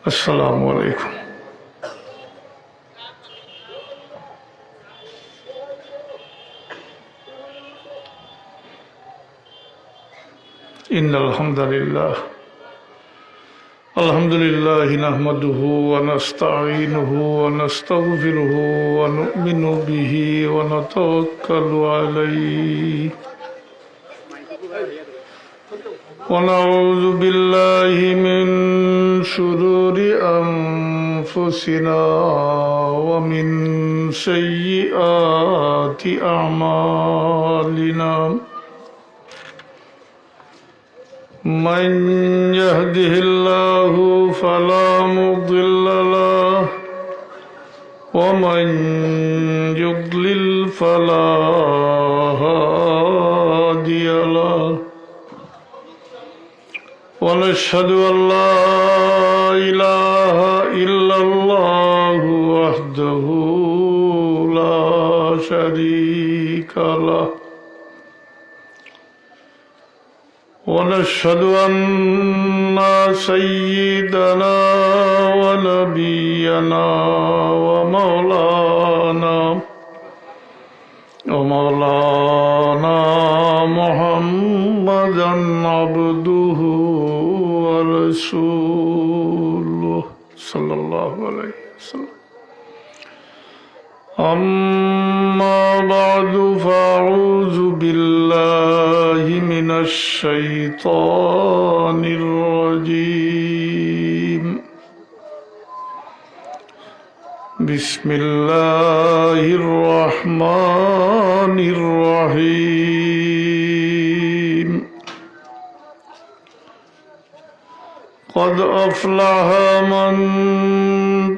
আসসালামু আলাইকুম। ইন্নাল হামদালিল্লাহ আলহামদুলিল্লাহি নাহমাদুহু ওয়া নাস্তাঈনুহু ওয়া নাস্তাগফিরুহু ওয়া নু'মিনু বিহি ওয়া নাতাওয়াক্কালু আলাইহি ওয়া নাউযু বিল্লাহি মিন শুরুরি আনফুসিনা ওয়া মিন সাইয়্যাতি আ'মালিনা। من يهده الله فلا مضل له ومن يضلل فلا هادي له ونشهد أن لا إله إلا الله وحده لا شريك له ونشهد أن سيدنا ونبينا ومولانا محمدا عبده ورسوله صلى الله عليه وسلم. أما بعد فأعوذ بالله من الشيطان الرجيم. بسم الله الرحمن الرحيم. قد أفلح من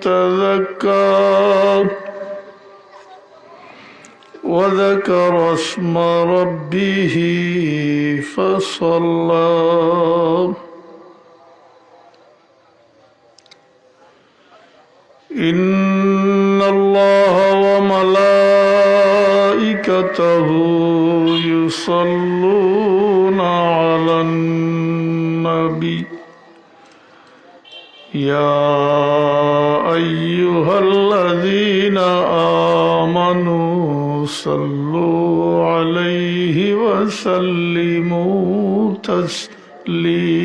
تزكى وذكر اسم ربه فصلى. إن الله وملائكته يصلون على النبي يا أيها الذين آمنوا صلوا عليه وسلموا تسليما.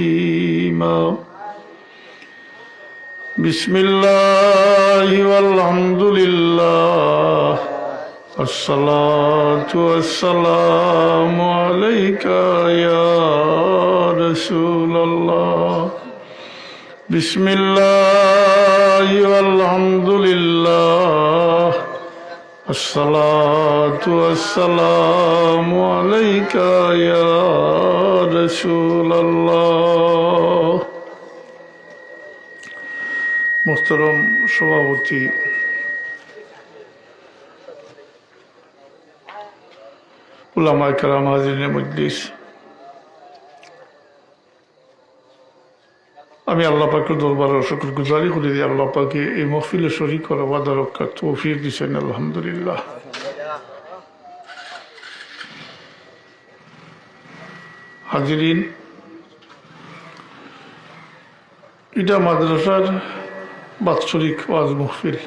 بسم الله والحمد لله والصلاة والسلام عليك يا رسول الله. بسم الله والحمد لله والصلاة والسلام عليك يا رسول الله. মোহতরম সভাপতি, উলামায়ে কেরাম, হাজিরিনে মজলিস, আমি আল্লাহ পাকের দরবারে শুকর গুজারি করি যে আল্লাহ পাকে এই মহফিলে শরীক করা ওয়াদা রক্ষার তৌফিক দিয়েছেন, আলহামদুলিল্লাহ। হাজিরিন, এটা মাদ্রাসার বাৎসরিক ওয়াজ মহফিল।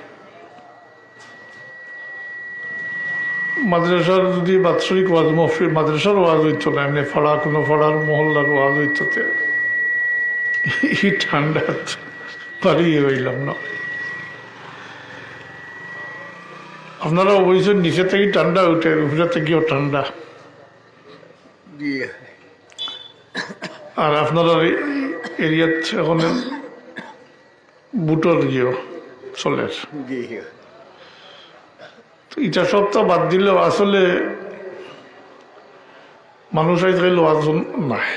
মাদ্রাসার যদি বাৎসরিক ওয়াজ মহফিল, মাদ্রাসার ওয়াজ হইত না, এমনি ফাড়া কোনো ফাড়ার মহল্লার ওয়াজ হইতে এই ঠান্ডা পারিয়ে হইলাম না। আপনারা অবশ্যই নিচে থেকে ঠান্ডা উঠে, উপরে থেকেও ঠান্ডা। আর আপনারা এরিয়াত এখন বুটর গিয়েও চলে, এটা সপ্তাহ বাদ দিলেও আসলে মানুষ আজকাল ওয়াজ নাই,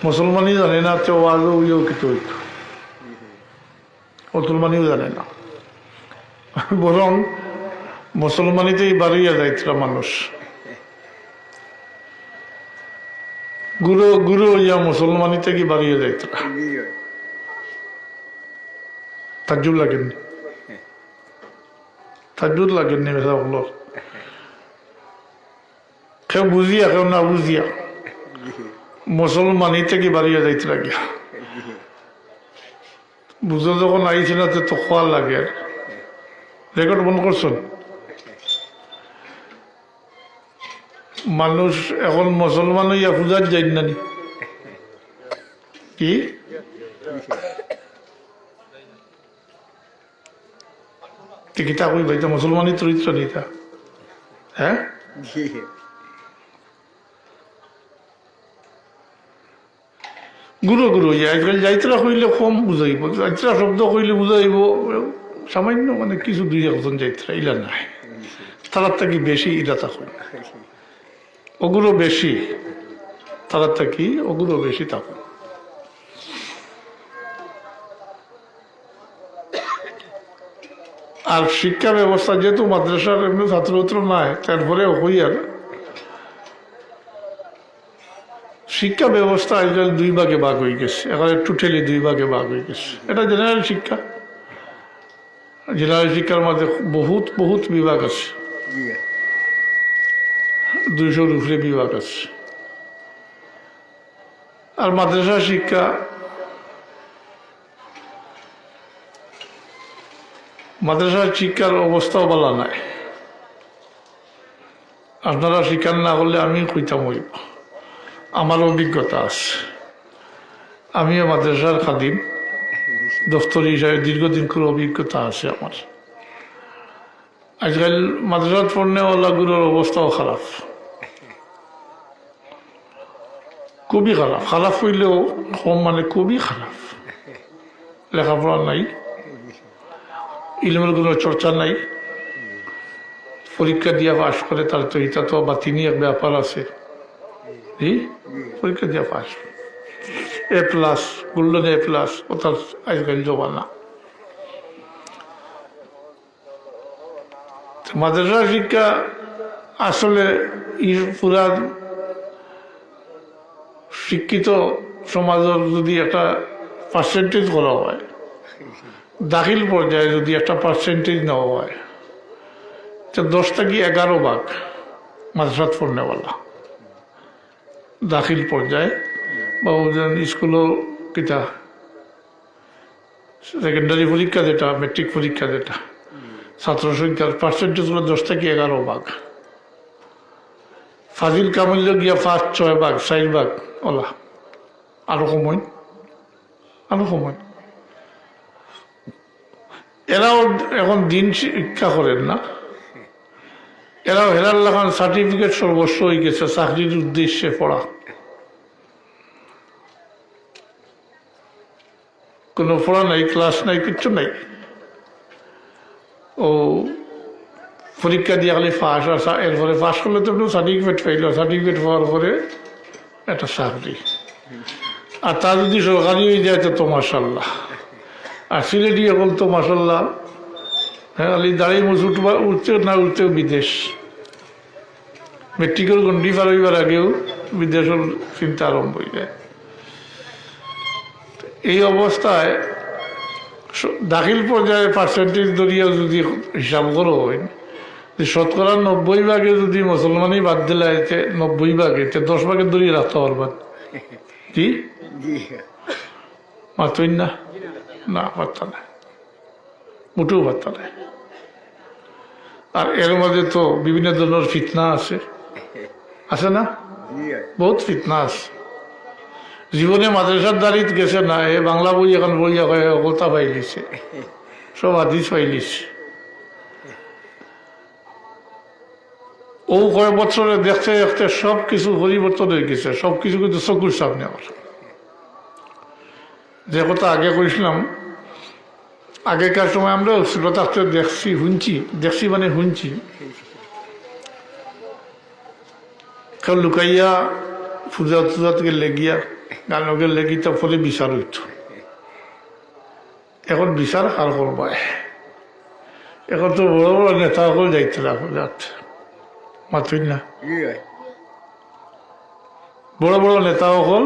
মুসলমানই জানে না, তো ওয়াজও উইও কিন্তু হইতো মুসলমানইও জানে না, বরং মুসলমানিতেই বাড়িয়া যাইছিল মানুষ। গুরু গুরু হইয়া মুসলমানিতে কি বাড়িয়ে যাইত, তাজ্জুব লাগেননি, তাজ্জুব লাগেননি বেশা বলল, কেউ বুঝিয়া কেউ না বুঝিয়া মুসলমানই থেকে বাড়িয়ে যাইতে লাগিয়া বুঝো যখন আইছি না তো খোয়া লাগে। রেকর্ড বন্ধ করছেন? মানুষ এখন মুসলমান হইয়া পূজার যাই না নি? কি কিতা কই ভাই, মুসলমানই চরিত্র নিতা। হ্যাঁ, গুরু গুরু আজকাল যাইতরা কইলে কম বুঝাইব, যাইতরা শব্দ কইলে বুঝাইব সামান্য, মানে কিছু দুই একজন যাইতরা ইলা নাই, তারার থাকি বেশি ইলা তা কই, ওগুলো বেশি, তারার থাকি ওগুলো বেশি থাকুন। আর শিক্ষা ব্যবস্থা যেহেতু মাদ্রাসার এমনি ছাত্রছাত্র নাই, তারপরে হই আর শিক্ষা ব্যবস্থা আজকাল দুই ভাগে ভাগ হয়ে গেছে, এখন টোটালি দুই ভাগে ভাগ হয়ে গেছে। এটা জেনারেল শিক্ষা, জেনারেল শিক্ষার মধ্যে বহুত বহুত বিভাগ আছে, 200-র উপরে বিভাগ আছে। আর মাদ্রাসা শিক্ষা, মাদ্রাসার শিক্ষার অবস্থাও বলা নাই। আপনারা শিক্ষা না করলে আমি কইতাম হইব, আমার অভিজ্ঞতা আছে। আমিও মাদ্রাসার খাদিম, দফতরি হিসাবে দীর্ঘদিন করে অভিজ্ঞতা আছে আমার। আজকাল মাদ্রাসাত পড়নেওয়ালাগুলোর অবস্থাও খারাপ, খুবই খারাপ। খারাপ হইলেও কম, মানে খুবই খারাপ। লেখাপড়া নাই, ইলমের কোনো চর্চা নাই, পরীক্ষা দিয়া পাস করে তার তো এটা তো বাতিনি এক ব্যাপার আছে। পরীক্ষা দিয়া পাস, A+, গোল্ডেন A+, ওটার আজকাল জমানা। মাদ্রাসা শিক্ষা আসলে পুরা শিক্ষিত সমাজের যদি একটা পার্সেন্টেজ করা হয়, দাখিল পর্যায়ে যদি একটা পার্সেন্টেজ নেওয়া হয়, তো 10 থেকে 11 ভাগ মাদ্রাসাত পড়নেওয়ালা দাখিল পর্যায়ে, বা স্কুলও কিতা সেকেন্ডারি পরীক্ষা যেটা, মেট্রিক পরীক্ষা যেটা, ছাত্র সংখ্যার পার্সেন্টেজগুলো 10 থেকে 11 ভাগ। ফাজিল কামিল গিয়া 5-6 ভাগ, 4 ভাগ ওলা, আরো সময়, আরো সময়। এরাও এখন দিন শিক্ষা করেন না, এরাও হেরার লাগান সার্টিফিকেট সর্বস্ব হয়ে গেছে, চাকরির উদ্দেশ্যে পড়া। কোনো পড়া নাই, ক্লাস নাই, কিচ্ছু নাই। ও পরীক্ষা দিয়ে খালি পাস, আর এরপরে পাস করলে তো সার্টিফিকেট পাইল, সার্টিফিকেট পাওয়ার পরে একটা চাকরি। আর তা যদি সরকারি হয়ে যায় তো মাশাল্লাহ। আর সিলেটি এখন তো মাশাল্লাহ, হ্যাঁ, খালি দাঁড়িয়ে মুছ উঠতেও না উঠতেও বিদেশ। মেট্রিকের গন্ডি পার হইবার আগেও বিদেশের চিন্তা আরম্ভ হয়ে যায়। এই অবস্থায় দাখিল পর্যায়ে পার্সেন্টেজ ধরিয়া যদি হিসাব করো হয়, শতকরা 90 ভাগে যদি মুসলমানই বাদ দিলে 90 ভাগে, 10 ভাগে ধরিয়ে রাখতে পারবেন। কি মাত্রই না, না পারতা না, মোটেও পারতা না। আর এর মধ্যে তো বিভিন্ন ধরনের ফিতনা আছে, আছে না? বহুত ফিতনা আছে। জীবনে মাদ্রাসার দাঁড়িয়ে গেছে না, এ বাংলা বই এখন বইয়া হয় অকলতা পাইলিছে, সব হাদিস পাইলিছে। ও কয়েক বছরে দেখতে দেখতে সব কিছু পরিবর্তন হয়ে গেছে, সব কিছু কিন্তু চকুর সামনে। আমার যে কথা আগে কইছিলাম, আগেকার সময় আমরা ছোট থাকতে দেখছি, দেখছি মানে শুনছি, কেউ লুকাইয়া পূজা টুজা থেকে লেগিয়া গানকে লেগি তো ফলে বিচার হইত। এখন বিচার কার করবায়? এখন তো বড় বড় নেতা সকল যাইতে না পূজাত, মাত্রই না। বড় বড় নেতা সকল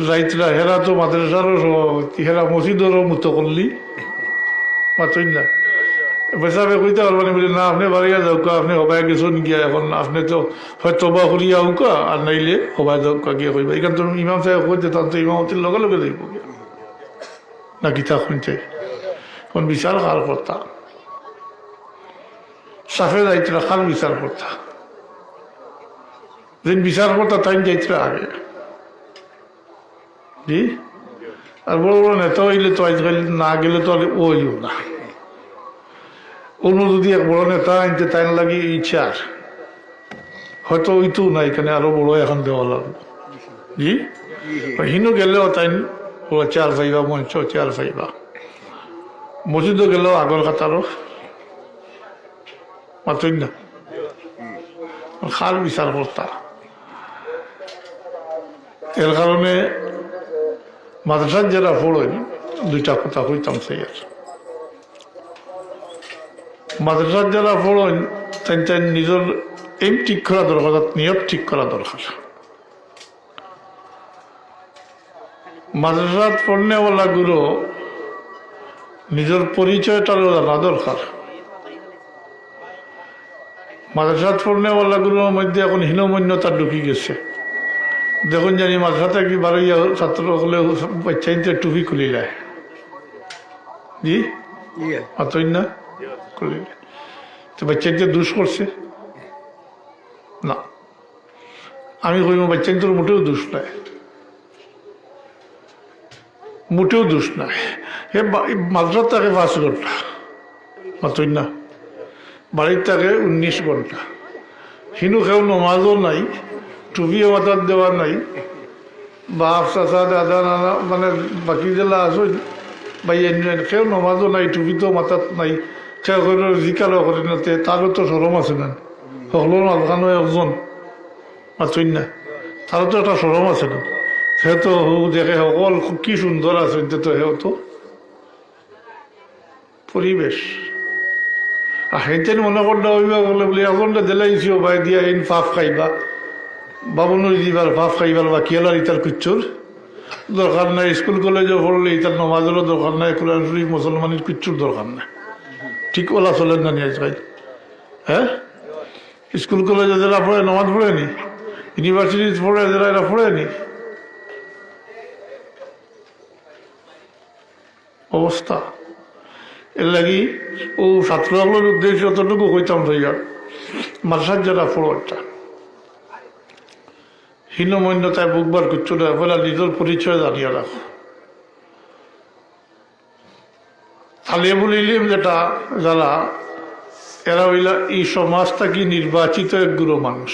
যাইতরা, হেরা তো মাদ্রাসারও সভাপতি, হেরা মসজিদেরও মতো করলি, মাত্রই না। বেচারে কইতে পারবেন বলে না, আপনি বাড়িয়া যাওক, আপনি হবাই গেছেন গিয়া, এখন আপনি তো হয়তো বা করিয়া হোক, আর নাইলে হবাই যাওক গিয়া কইবা। এখান তো ইমাম সাহেব কইতে, তার তো ইমামতির লগে লগে যাইব গিয়া। না গীতা শুনতে কোন বিচার কার করতা সাফে যাইতরা কার বিচার করতা যেন বিচার করতা তাই যাইতরা আগে জি আর বড় বড় নেতা হইলে তো আজকাল না গেলে তো ওইও না অন্য যদি এক বড় নেতা আনতে তাই লাগে ইচ্ছার হয়তো ওইতো না এখানে আরো বড় এখন দেওয়া লাগবে জি হিনু গেলেও তাই ওরা চেয়ার পাইবা মঞ্চ চেয়ার পাইবা মসজিদও গেলেও আগর কাতারও মাতই না খাল বিচার করতা এর কারণে মাদ্রাসার যারা পড়েন দুইটা কথা কইতাম সেই আর মাদ্রাসার যারা পড়েন তাই তাই নিজের এইম ঠিক করা দরকার নিয়ত ঠিক করা দরকার মাদ্রাসাত পড়নেওয়ালা গুলো নিজের পরিচয়টারও জানা দরকার মাদ্রাসাত পড়নেওয়ালা গুলোর মধ্যে এখন হীনমন্যতা ঢুকি গেছে দেখুন জানি মাদ্রাসাতে কি বারোইয়া ছাত্র হলে বাচ্চাইতে টুপি খুলি যায় জি মাতই না খুলি তো বাচ্চাইতে দুষ করছে না আমি কইব বাচ্চাইন্তর মোটেও দুষ নাই মোটেও দোষ নাই হে মাদ্রাসার থাকে 5 ঘন্টা মাতই না বাড়ির থাকে 19 ঘন্টা হিনু কেউ নমাজও নাই টুপিও মাথার দেওয়া নাই বাপ চাচা দাদা নানা মানে বাকি জেলা আছো ভাই কেউ নমাজও নাই টুপি তো মাথাত নাই কেউ করে জিকারও করে নাতে তারও তো সরম আছে না সকলের মাঝখানো একজন মাতই না তারও তো একটা সরম আছে না সে তো দেখে সকল কি সুন্দর আছে তো হেও তো পরিবেশ আর সেইতেন মনে করতে অভিভাবক বলে বলে এখনটা দিলাইছিও ভাই দিয়া এই ফাফ খাইবা বাবুনুর দিবার ফাফ খাইবার বা কিয়ালার ইতার কুচ্ছুর দরকার নাই স্কুল কলেজে পড়লে ইতার নমাজেরও দরকার নাই কোরআন শরীফ মুসলমানের কিচ্ছুর দরকার নাই ঠিক ওলা চলেন না নিয়ে ভাই হ্যাঁ স্কুল কলেজে যারা পড়ে নমাজ পড়েনি ইউনিভার্সিটি পড়ে যারা এরা পড়েনি অবস্থা এর লাগি ও ছাত্রগুলোর উদ্দেশ্যে অতটুকু হইতাম ভাইয়া মাদ্রাসার যারা পড়োটা হীনমন্যতায় বুকবার করছো না বলে নিজের পরিচয় জানিয়ে রাখো তাহলে বলিলাম যেটা যারা এরা হইলা এই সমাজটা কি নির্বাচিত একগুলো মানুষ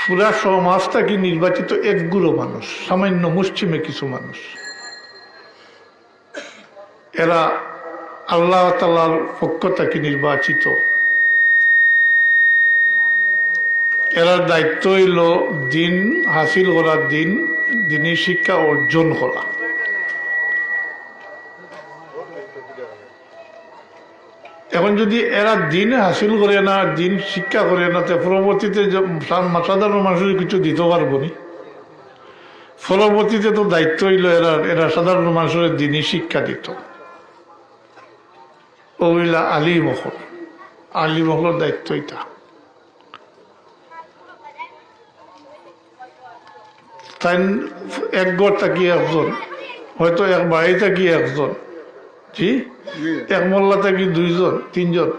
পুরা সমাজটা কি নির্বাচিত একগুলো মানুষ সামান্য মুসলিমে কিছু মানুষ এরা আল্লাহ তাআলার পক্ষ থেকে নির্বাচিত এরা দায়িত্ব হইল দিন হাসিল করার দিনই শিক্ষা অর্জন করা এখন যদি এরা দিন হাসিল করে না দিন শিক্ষা করে না তো পরবর্তীতে সাধারণ মানুষের কিছু দিতে পারবো নি পরবর্তীতে তো দায়িত্ব হইল এরা সাধারণ মানুষের দিনই শিক্ষা দিত ওইলা আলিমহলের দায়িত্ব এটা তাই এক ঘর থাকি একজন হয়তো এক বাড়ি থাকি একজন জি এক মোল্লা থাকি 2 জন 3 জন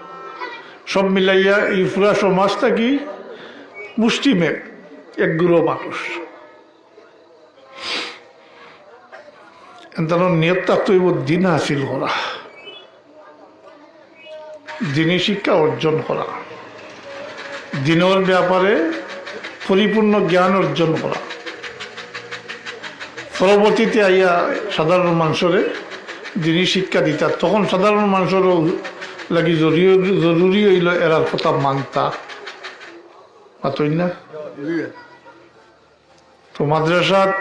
সব মিলাইয়া এই পুরা সমাজ থাকি মুষ্টিমে একগুলো মানুষ নিয়ত থাকতো দিন হাসিল করা দিনী শিক্ষা অর্জন করা দিনের ব্যাপারে পরিপূর্ণ জ্ঞান অর্জন করা পরবর্তীতে আইয়া সাধারণ মানুষের দিনী শিক্ষা দিতা তখন সাধারণ মানুষেরও লাগি জরুরি হইল এরার কথা মানতা পাতই না তো মাদ্রাসাত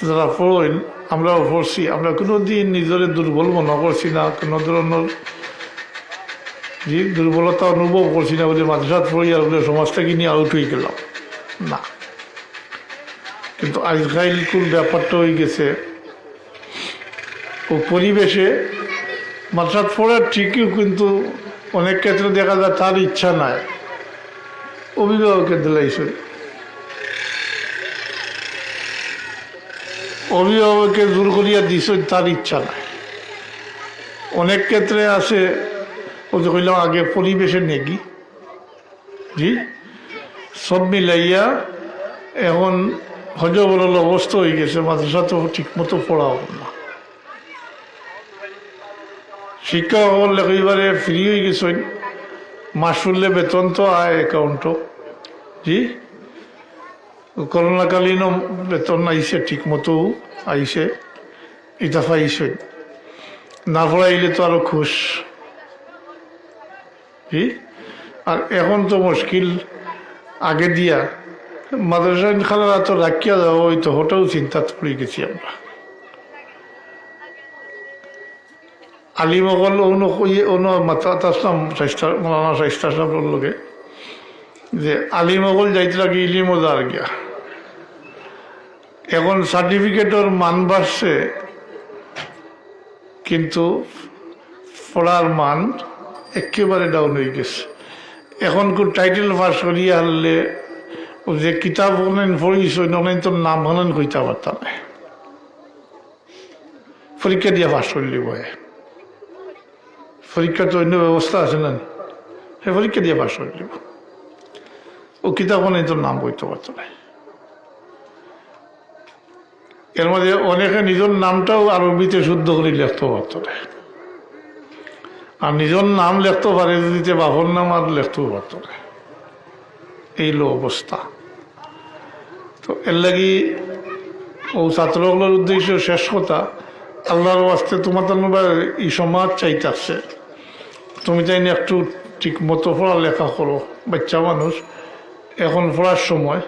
যারা পড়েন আমরাও পড়ছি আমরা কোনোদিন নিজের দুর্বল মনে করছি না কোনো ধরনের যে দুর্বলতা অনুভব করছি না বলে মাদ্রাসাত পড়ি আর বলে সমাজটাকে নিয়ে আউট হয়ে গেলাম না কিন্তু আজকাল কোন ব্যাপারটা হয়ে গেছে ও পরিবেশে মাদ্রাসাত পড়ার ঠিকই কিন্তু অনেক ক্ষেত্রে দেখা যায় তার ইচ্ছা নাই অভিভাবকের দিলাইছে অভিভাবককে দূর করিয়া দিছ তার ইচ্ছা নাই। অনেক ক্ষেত্রে আছে ও যে কইলাম আগে পরিবেশের নেগি, জি সব মিলাইয়া এখন হজবরল অবস্থা হয়ে গেছে, মাদ্রাসা তো ঠিক মতো পড়াও না। শিক্ষক একেবারে ফ্রি হয়ে গেছে, মাস ফুললে বেতন তো আয় অ্যাকাউন্টও, জি করোনাকালীনও বেতন আইসে ঠিক মতো আইসে, এটা পাইছে না পড়াইলে তো আরো খুশ, জি আর এখন তো মুশকিল। আগে দিয়া মাদ্রাসা খানারা তো রাখিয়া দেওয়া ওই তো হোটেল চিন্তা পড়ে গেছি আমরা। আলিমগল মাতাম মৌলানা শাইস্তা সাহেবের লগে যে আলিমগল যাইতে লাগে ইলিম যার গিয়া। এখন সার্টিফিকেটের মান বাড়ছে কিন্তু পড়ার মান একেবারে ডাউন হয়ে গেছে। এখন কোন টাইটেল পাস করিয়া হলে যে কিতাব হলেন পড়িস ওই তোর নাম হলেন কইতে পারতাম না, পরীক্ষা দিয়ে পাস করলি বয়ে। পরীক্ষা তো অন্য ব্যবস্থা আছে না, সে পরীক্ষা দিয়ে পাস করলি, ও কিতাব হলেন তোর নাম কইতে পারত না। এর মধ্যে অনেকে নিজের নামটাও আরবিতে শুদ্ধ করে লিখতে পারত না, আর নিজের নাম লিখতে পারে দিতে বাপর নাম আর লিখতেও পারত না, এই লো অবস্থা। তো এর লাগি ও ছাত্রগুলোর উদ্দেশ্য শেষ কথা, আল্লাহর ওয়াস্তে তোমার এই সমাজ চাইতেছে তুমি চাই না একটু ঠিক মতো পড়ালেখা করো। বাচ্চা মানুষ এখন পড়ার সময়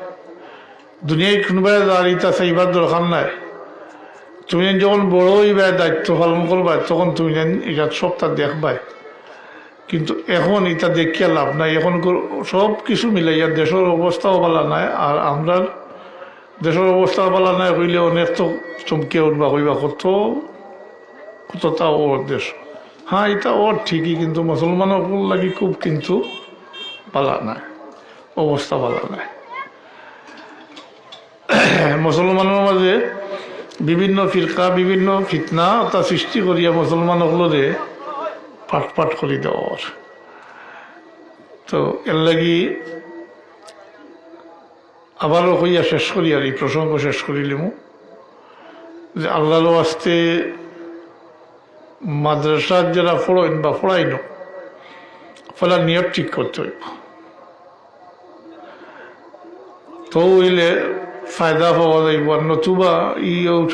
দুনিয়ায় কোনোবাই দাঁড়িয়ে চাইবার দরকার নাই। তুমি যখন বড় হইবাই দায়িত্ব পালন করবা তখন তুমি এটা সবটা দেখবাই, কিন্তু এখন এটা দেখিয়া লাভ নাই। এখন সব কিছু মিলাইয়া দেশের অবস্থাও ভালো নাই, আর আমরা দেশের অবস্থা ভালো নাই হইলে অনেক তো চমকে উঠবা হইবা কতটা ওর দেশ। হ্যাঁ এটা ওর ঠিকই, কিন্তু মুসলমানের লাগি খুব কিন্তু ভালো নাই, অবস্থা ভালো নাই। মুসলমানের মাঝে বিভিন্ন ফিরকা বিভিন্ন ফিতনা তা সৃষ্টি করিয়া মুসলমানগুলোরে পাট করি দেওয়ার। তো এর লাগি আবারও হইয়া শেষ করি, আর এই প্রসঙ্গ শেষ করিলাম যে আল্লাহর ওয়াস্তে মাদ্রাসার যারা পড়েন বা পড়াইন ফলার নিয়ত ঠিক করতে হইব। তো হইলে ফায়দা পাওয়া যাইব, আর নতুবা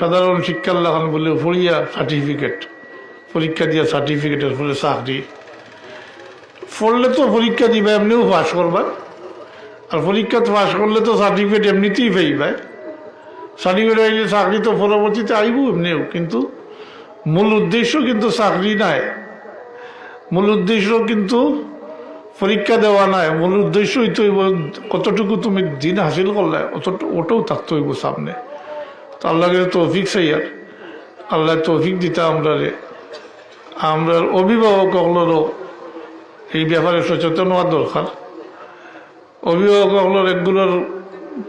সাধারণ শিক্ষার লাগান বলে পড়িয়া সার্টিফিকেট পরীক্ষা দিয়া সার্টিফিকেটের ফলে চাকরি পড়লে তো পরীক্ষা দিবা এমনিও পাস করবা, আর পরীক্ষা পাস করলে তো সার্টিফিকেট এমনিতেই পাইবা। সার্টিফিকেট আইলে চাকরি তো পরবর্তীতে আইব এমনিও, কিন্তু মূল উদ্দেশ্য কিন্তু চাকরি নাই, মূল উদ্দেশ্য কিন্তু পরীক্ষা দেওয়া নাই। মূল উদ্দেশ্য হইতে হইব কতটুকু তুমি দিন হাসিল করলে ওটাও থাকতে হইব সামনে। তো আল্লাহকে তৌফিক চাই, আর আল্লাহ তৌফিক দিতে আমরা অভিভাবকগুলোরও এই ব্যাপারে সচেতন হওয়া দরকার। অভিভাবকগুলোর এগুলোর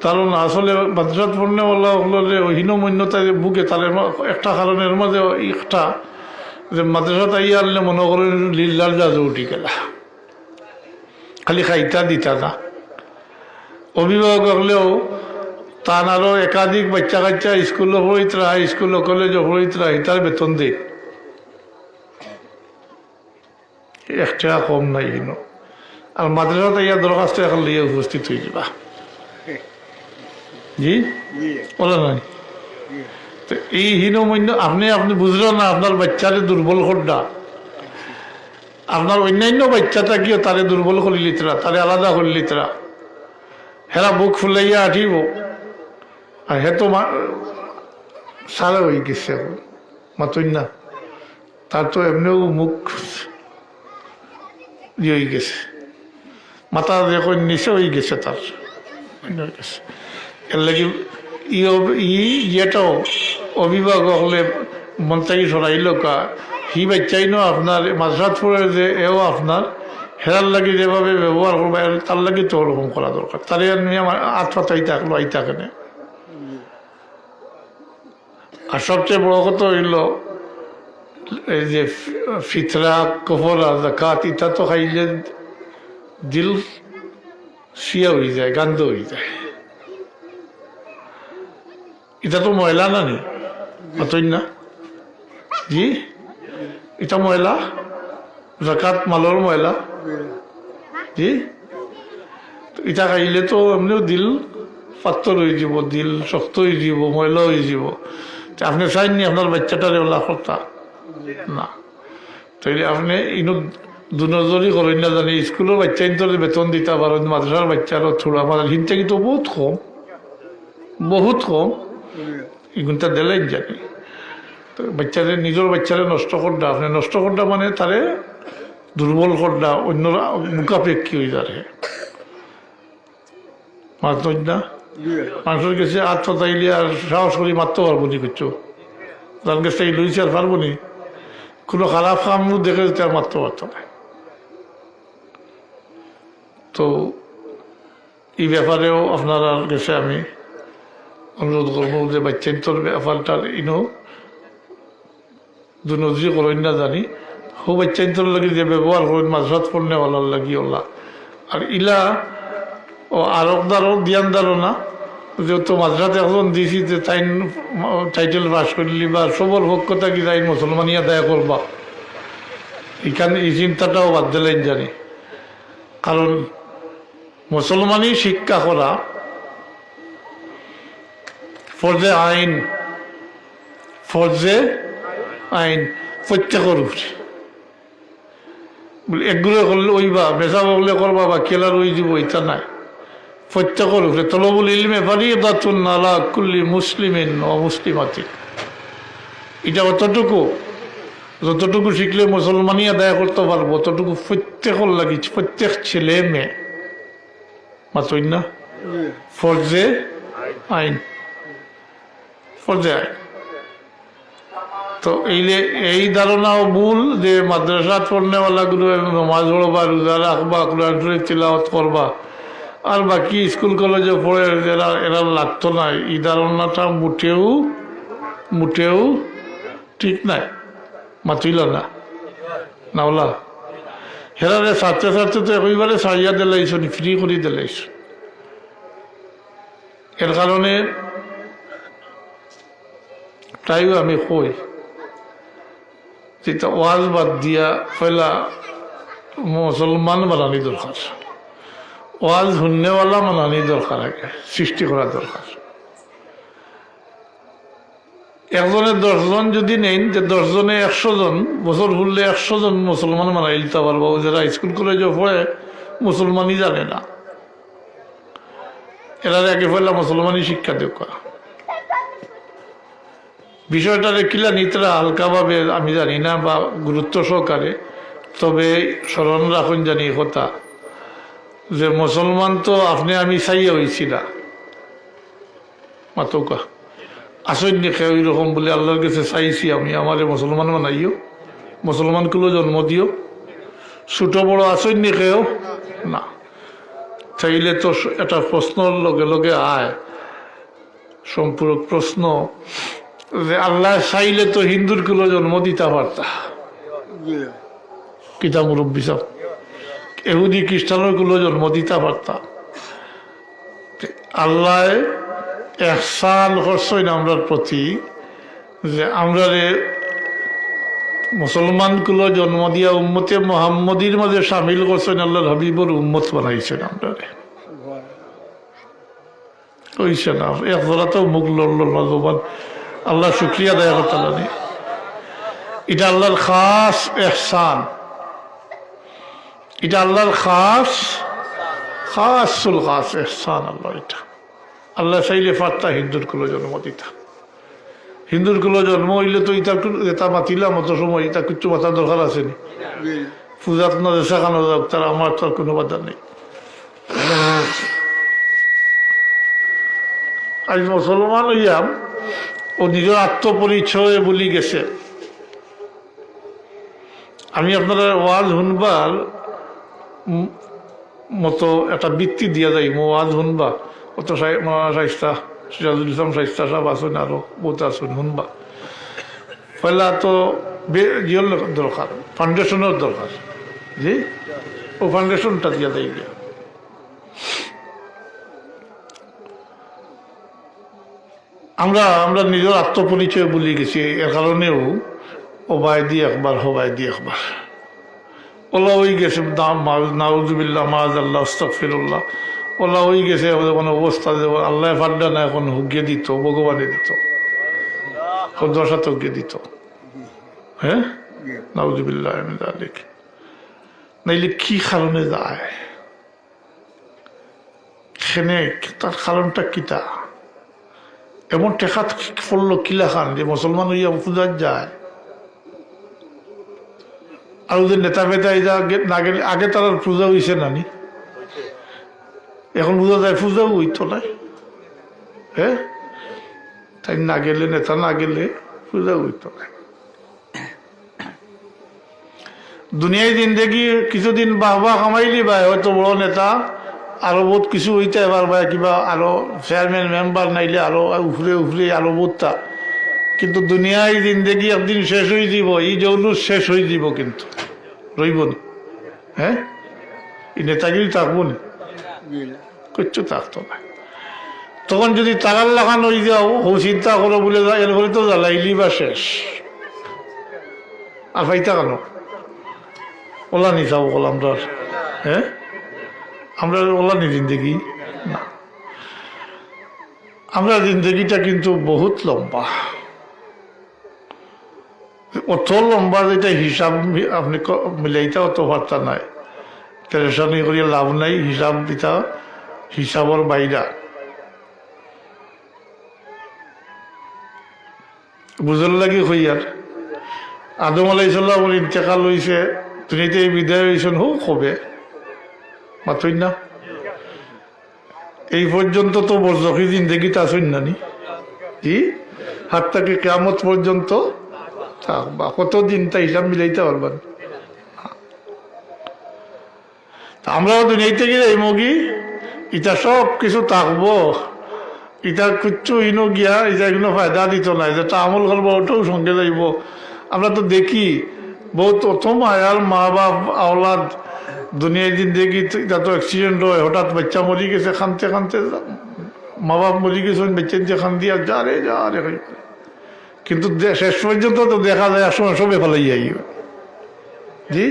ধারণা আসলে মাদ্রাসাত পড়নেওয়ালাগুলোরে হীনমন্যতা বুকে তাদের একটা কারণের মধ্যে একটা যে মাদ্রাসাত আইয়া আনলে মনে করেন লিল্লার জাজু উঠি গেলা, খালি খাইতা দিতা না। অভিভাবক হলেও তান আরও একাধিক বাচ্চা কাচ্চা স্কুলে পড়িতরা, স্কুল কলেজে পড়িতরা, এটার বেতন দিই একটা কম নাই কিনো। আর মাদ্রাসাতে ইয়া দরখাস্ত এখন লিয়ে উপস্থিত হয়ে যাবা, জি বলে নাই। তো এই হীনমন্য আপনি বুঝলেন না, আপনার বাচ্চারে দুর্বল করডা, আপনার অন্যান্য বাচ্চাটা কিও তারে দুর্বল করে লিতরা, তারে আলাদা করে লিতরা, হেরা বুক ফুলাইয়া আঠিব, আর হে তো সারা হয়ে গেছে এখন মাতই না, তার তো এমনিও মুখ হয়ে গেছে, মাথা দেখুন নিচে হয়ে গেছে তার গেছে। এর লাগে ইয়েটাও অভিভাবক হলে মন থেকে সরাইল কা হি বাচ্চাই নো আপনার মাদ্রাসাত পড়ে যে এও আপনার হেরার লাগে যেভাবে ব্যবহার করবো তার লাগে তো ওরকম করা দরকার। তারে আমি আমার আট পাতাই থাকলো আই থাকে না, আর সবচেয়ে বড় কথা হইল এই যে ফিতরা কফরা জাকাত ইটা তো খাইলে দিল সিয়া হয়ে যায়, গান্ধ হয়ে যায়। এটা তো ময়লা না নি অতই না জি, এটা ময়লা, জাকাত মালর ময়লা জি। এটা খাইলে তো এমনিও দিল পাত্তর হয়ে যাব, দিল শক্ত হয়ে যাব, ময়লা হয়ে যাব। আপনি চাইননি আপনার বাচ্চাটারে ওলা কথা না, তাইলে আপনি ইনো দুনজরই করেন না জানি। স্কুলের বাচ্চা ইন্তরে বেতন দিতে পারেন, মাদ্রাসার বাচ্চারও থোড়া মাদ্রাসা হিনটা কিন্তু বহুত কম, বহুত কম। এগুনটা দিলেন জানি তো বাচ্চারে, নিজের বাচ্চারে নষ্ট করডা, আপনি নষ্ট করডা মানে তারে দুর্বল করডা, অন্যরা মুখাপেক্ষী হয়ে যাবে। মারতই না, মানুষের কাছে আত্মতাইলে আর সাহস করি মারতে পারবো নি কিছু, তার কাছে লইছে আর পারবো নি, কোনো খারাপ কাম দেখে যেতে আর মারতে পারত না। তো এই ব্যাপারেও আপনার কাছে আমি অনুরোধ করবো যে বাচ্চান্তর ব্যাপারটার ইনো দুনজি করেন না জানি, হো বাচ্চান্তর লাগি যে ব্যবহার করেন মাঝরাত পড়নে ওলার লাগি ওলা। আর ইলা ও আরবদারও দিয়ানদারও না, যেহেতু মাঝরাতে এখন দিছি যে তাই টাইটেল পাস করলি বা সবর পক্ষতা কি তাই মুসলমানিয়া দায়া করবা, এখানে এই চিন্তাটাও বাদ দিলেন জানি। কারণ মুসলমানই শিক্ষা করা ফরজে আইন, ফরজে আইন প্রত্যেকের উপরে। একগুলো করলে ওইবা, বেচা বগলে করবা বা কেলার ওই যাব, এটা নাই। প্রত্যেকের উপরে তলবুল ইলমে ফারিদাতুন আলা কুল্লি মুসলিমিন ওয়া মুসলিমাতিন। এটা অতটুকু, যতটুকু শিখলে মুসলমানই আদায় করতে পারবো, অতটুকু প্রত্যেকের লাগি, প্রত্যেক ছেলে মেয়ে মাতই না ফরজে আইন, ফরজে আইন। তো এই ধারণাও ভুল যে মাদ্রাসা পড়নেওয়ালাগুলো নামাজ পড়বা, রোজা রাখবা, কোরআন শরীফ তিলাওয়াত করবা, আর বাকি স্কুল কলেজে পড়ে এরা লাগতো না। এই ধারণাটা মোটেও ঠিক নাই, মাতিল না নাওলা। হেরারে ছাত্রছাত্রী তো একইবারে সারিয়া দিলাইছ, ফ্রি করে দিলাইছ। এর কারণে তাইও আমি কই যেটা ওয়াজ বাদ দিয়া পয়লা মুসলমান বানানি দরকার, ওয়াজ শুননেওয়ালা বানানি দরকার, আগে সৃষ্টি করা দরকার। একজনের 10 জন যদি নেন, যে 10 জনে 100 জন, বছর ঘুরলে 100 জন মুসলমান বানাই দিতে পারবো, যারা স্কুল কলেজে পড়ে মুসলমানই জানে না। এরা আগে পয়লা মুসলমানই শিক্ষা দেওয়া। বিষয়টারে কিলা নিতরা হালকাভাবে আমি জানি না বা গুরুত্ব সহকারে, তবে স্মরণ রাখুন জানি কথা যে মুসলমান তো আপনি আমি চাইয়া হয়েছি না, মাতকা আসেন নি খেয়ে ওই রকম বলে আল্লাহর কাছে চাইছি আমি আমারে মুসলমান বানাইও, মুসলমানগুলো জন্ম দিও। ছোট বড় আসেন নি খেয়েও না, চাইলে তো একটা প্রশ্নর লগে লগে আয় সম্পূরক প্রশ্ন যে আল্লাহ চাইলে তো হিন্দুর কুলো জন্ম দিতে পারতা, কিতা মুরব্বী সব এহুদি খ্রিস্টানের কুলো জন্ম দিতে পারতা। আল্লাহ এহসান করছেন আমরার প্রতি যে আমরা মুসলমান কুলো জন্ম দিয়া উম্মতে মোহাম্মদীর মাঝে সামিল করছেন, আল্লাহর হাবিবর উম্মত বানাইছেন আমরা কইছে না। একজোড়া তো মুখ লড়ল নজবান, আল্লাহ শুক্রিয়া দেয় কথা নেই। এটা আল্লাহর খাস এহসান, এটা আল্লাহর খাসুল খাস এহসান। আল্লাহ এটা আল্লাহ চাইলে ফাত্তা হিন্দুর কুলো জন্ম দিতা, হিন্দুর কুলো জন্ম হইলে তো এটা মাতিলাম অত সময়, এটা কিছু মাতার দরকার আছে নি? পূজাত না শেখানো যাক, তারা আমার তার কোনো বাধা নেই। আজ মুসলমান হইয়াম ও নিজের আত্মপরিচয় বলি গেছে। আমি আপনারা ওয়াজ শুনবার মতো একটা বৃত্তি দিয়া যাই, ওয়াজ শুনবা অত সাইস্তা সিরাজুল ইসলাম শাইস্তা সাহেব আসুন, আরো বহুত আসুন শুনবা। পয়লা তো জিওর দরকার, ফাউন্ডেশনের দরকার। জি, ও ফাউন্ডেশনটা দিয়া দেয় গিয়া। আমরা নিজের আত্মপরিচয় ভুলে গেছি, এর কারণেও ওবায়দি একবার হবায়দি একবার ওলা হয়ে গেছে। নাউজুবিল্লাহ, মাআযাল্লাহ, আস্তাগফিরুল্লাহ। ওলা হয়ে গেছে মানে অবস্থা যে আল্লাহ ফাড্ডা না এখন হুগিয়ে দিত, ভগবানে দিত, দশাতজ্ঞে দিত। হ্যাঁ, নাউজুবিল্লাহ মিন যালিক। নাইলে কি কারণে যায় সেনে, তার কারণটা কিতা? এমন টেকাত পড়লো কিলা খান যে মুসলমান হইয়া পূজার যায়। আর ওদের নেতা ফেতাই না গেলে, আগে তার পূজা হইছে নানি, এখন বোঝা যায় পূজাও হইতো না। হ্যাঁ, তাই না গেলে, নেতা না গেলে পূজা হইতো না। দুনিয়ায় জিন্দেগি কিছুদিন বাহবা কামাইলি বা হয়তো বড় নেতা, আরো বহুত কিছু হইতে এবার বা কিবা আরো চেয়ারম্যান মেম্বার নাইলে আরো উফরে উফরে আরো বহুতটা। কিন্তু দুনিয়ায় জিন্দেগি একদিন শেষ হয়ে যাব, এই জৌলুস শেষ হয়ে যাব, কিন্তু রইব না। হ্যাঁ, এই নেতাগিরি থাকবো না, কিচ্ছু থাকতো না। তখন যদি তারার লাগান হয়ে যাও, ও চিন্তা করো বলে এর বলে তো জ্বালাইলি বা শেষ। আর পাইতা কেন ওলা নি যাবো বল আমরা? হ্যাঁ, আমরা ওলা নি জিন্দেগি না, আমরা জিন্দেগিটা কিন্তু বহুত লম্বা, অত লম্বা যেটা হিসাব আপনি মিলাইতে অত বার্তা নাই, টেনশনই করিয়া লাভ নাই। হিসাব দিতা হিসাবর বাইরা বুঝল লাগি হইয়ার। আদম আলাইহিসসালাম ইন্তেকাল হয়েছে, দুনিয়াতে বিদায় হয়েছেন, হোক হবে মাতই না। এই পর্যন্ত তো বরজখী জিন্দেগিতে আসেন নানি, জি, হাত থেকে কিয়ামত পর্যন্ত থাকবা। কতদিন তা হিসাব মিলাইতে পারবেন? আমরাও দুনিয়াতে গিয়ে এই মগি ইটা সব কিছু থাকবো, ইটা কিচ্ছু ইনো গিয়া এটা কোনো ফায়দা দিত না, যেটা আমল করবো ওটাও সঙ্গে যাইব। আমরা তো দেখি বহুত প্রথম আয়াল মা বাপ আওলাদ দুনিয়ায় জিন্দেগি, এটা তো অ্যাক্সিডেন্ট হয়, হঠাৎ বাচ্চা মরি গেছে, খানতে খানতে মা বাপ মরি গেছেন, বাচ্চা যে খান দিয়া যা রে যা রে। কিন্তু শেষ পর্যন্ত তো দেখা যায় আসলে সবে ফেলাই যাই। জি,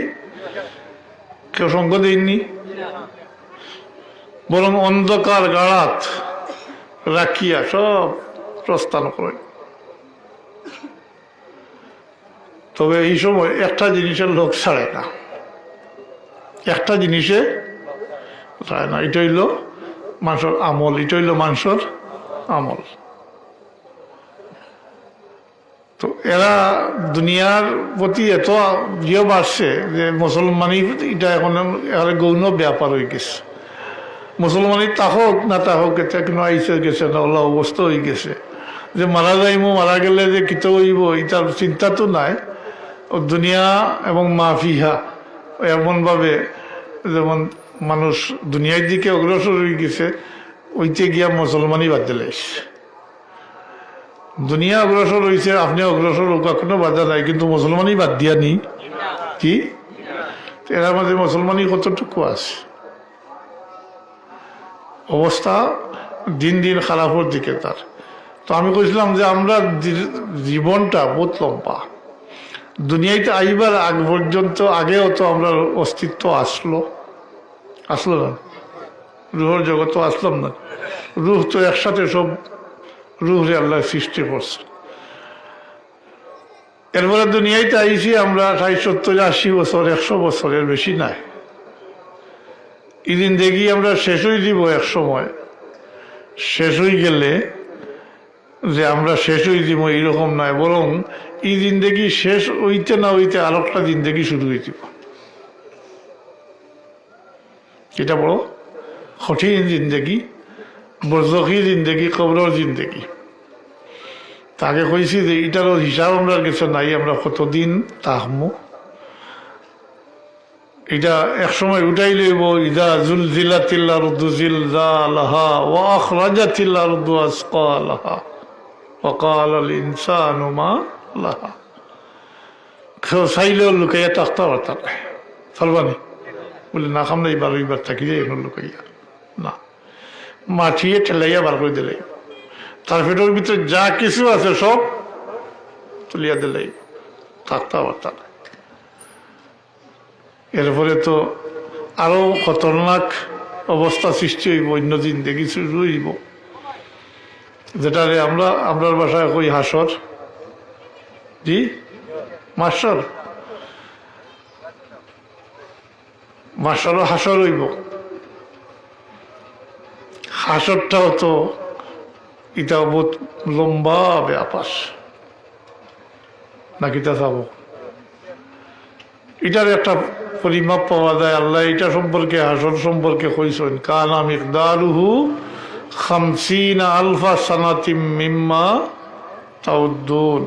কেউ সঙ্গ দেয়নি, বরং অন্ধকার গাড়াত রাখিয়া সব প্রস্থান করে। তবে এই সময় একটা জিনিসের লোক ছাড়ে না, একটা জিনিসে ছাড়ে না, এটা হইল মানুষের আমল, এটা হইল মানুষের আমল। তো এরা দুনিয়ার প্রতি এত ইয়ে বাড়ছে যে মুসলমানই এটা এখন গৌণ ব্যাপার হয়ে গেছে। মুসলমানই তাহক না তাহক, এটা কোনো আইসে গেছে না, ওলা অবস্থা হয়ে গেছে যে মারা যাইমো, মারা গেলে যে কিত হইব এটার চিন্তা তো নাই। ও দুনিয়া এবং মাফিহা এমনভাবে, যেমন মানুষ দুনিয়ার দিকে অগ্রসর হয়ে গেছে, ওইতে গিয়া মুসলমানই বাদ দিলে। দুনিয়া অগ্রসর হয়েছে, আপনি অগ্রসর হোক, কোনো বাধা নাই, কিন্তু মুসলমানই বাদ দিয়া নি। কি এর মাঝে মুসলমানই কতটুকু আছে? অবস্থা দিন দিন খারাপের দিকে তার। তো আমি কইছিলাম যে আমরা জীবনটা বহুত লম্বা, দুনিয়াতে আইবার আগ পর্যন্ত আগেও তো আমরা অস্তিত্ব আসলো না, রুহের জগৎ আসলাম না। রুহ তো একসাথে সব রুহরে আল্লাহ সৃষ্টি করছে। এরপরে দুনিয়াতে আইছি আমরা 60, 70, 80 বছর, 100 বছরের বেশি নাই। এই দিন দেখি আমরা শেষ হয়ে দিব, এক সময় শেষ হয়ে গেলে যে আমরা শেষ হয়ে দিব এইরকম নয়, বরং এই দিন দেখি শেষ হইতে না হইতে আর একটা দিন দেখি শুরু হয়ে দিব। এটা বড় কঠিন জিন্দেগি, বরজখী জিন্দেগি, কবরের জিন্দেগি। তাকে কইছি যে এটারও হিসাব আমরা কিছু নাই, আমরা কতদিন থাকবো। এটা এক সময় উঠাই লইব ইদা জুলজিলাতিল আরদু জিলজালাহা ওয়া আখরাজাতিল আরদু আসকালাহা ওয়া ক্বালাল ইনসানু মা লাহা। কেউ চাইলেও লুকাইয়া তাক্তা পারতা না, পারবানি বলে না খাম নাই বারো এইবার থাকি যায় এগুলো লুকাইয়া না, মাঠিয়ে ঠেলাইয়া বার করে দিলে তার পেটের ভিতরে যা কিছু আছে সব তুলিয়া দিলে থাকতে পারত না। এরপরে তো আরো খতরনাক অবস্থা সৃষ্টি হইব, অন্য জিন্দেগি শুরু হইব, যেটারে আমরার বাসায় কই হাসর। জি মাস্টার, মাস্টারও হাসর হইব। হাসরটাও তো এটা বহুত লম্বা ব্যাপার নাকি তা চাবো, এটার একটা পরিমাপ পাওয়া যায়। আল্লাহ এটা সম্পর্কে হাসর সম্পর্কে কইছেন কানা মিকদারুহু 50 আলফা সানাতিম মিম্মা তাউদ্দুন।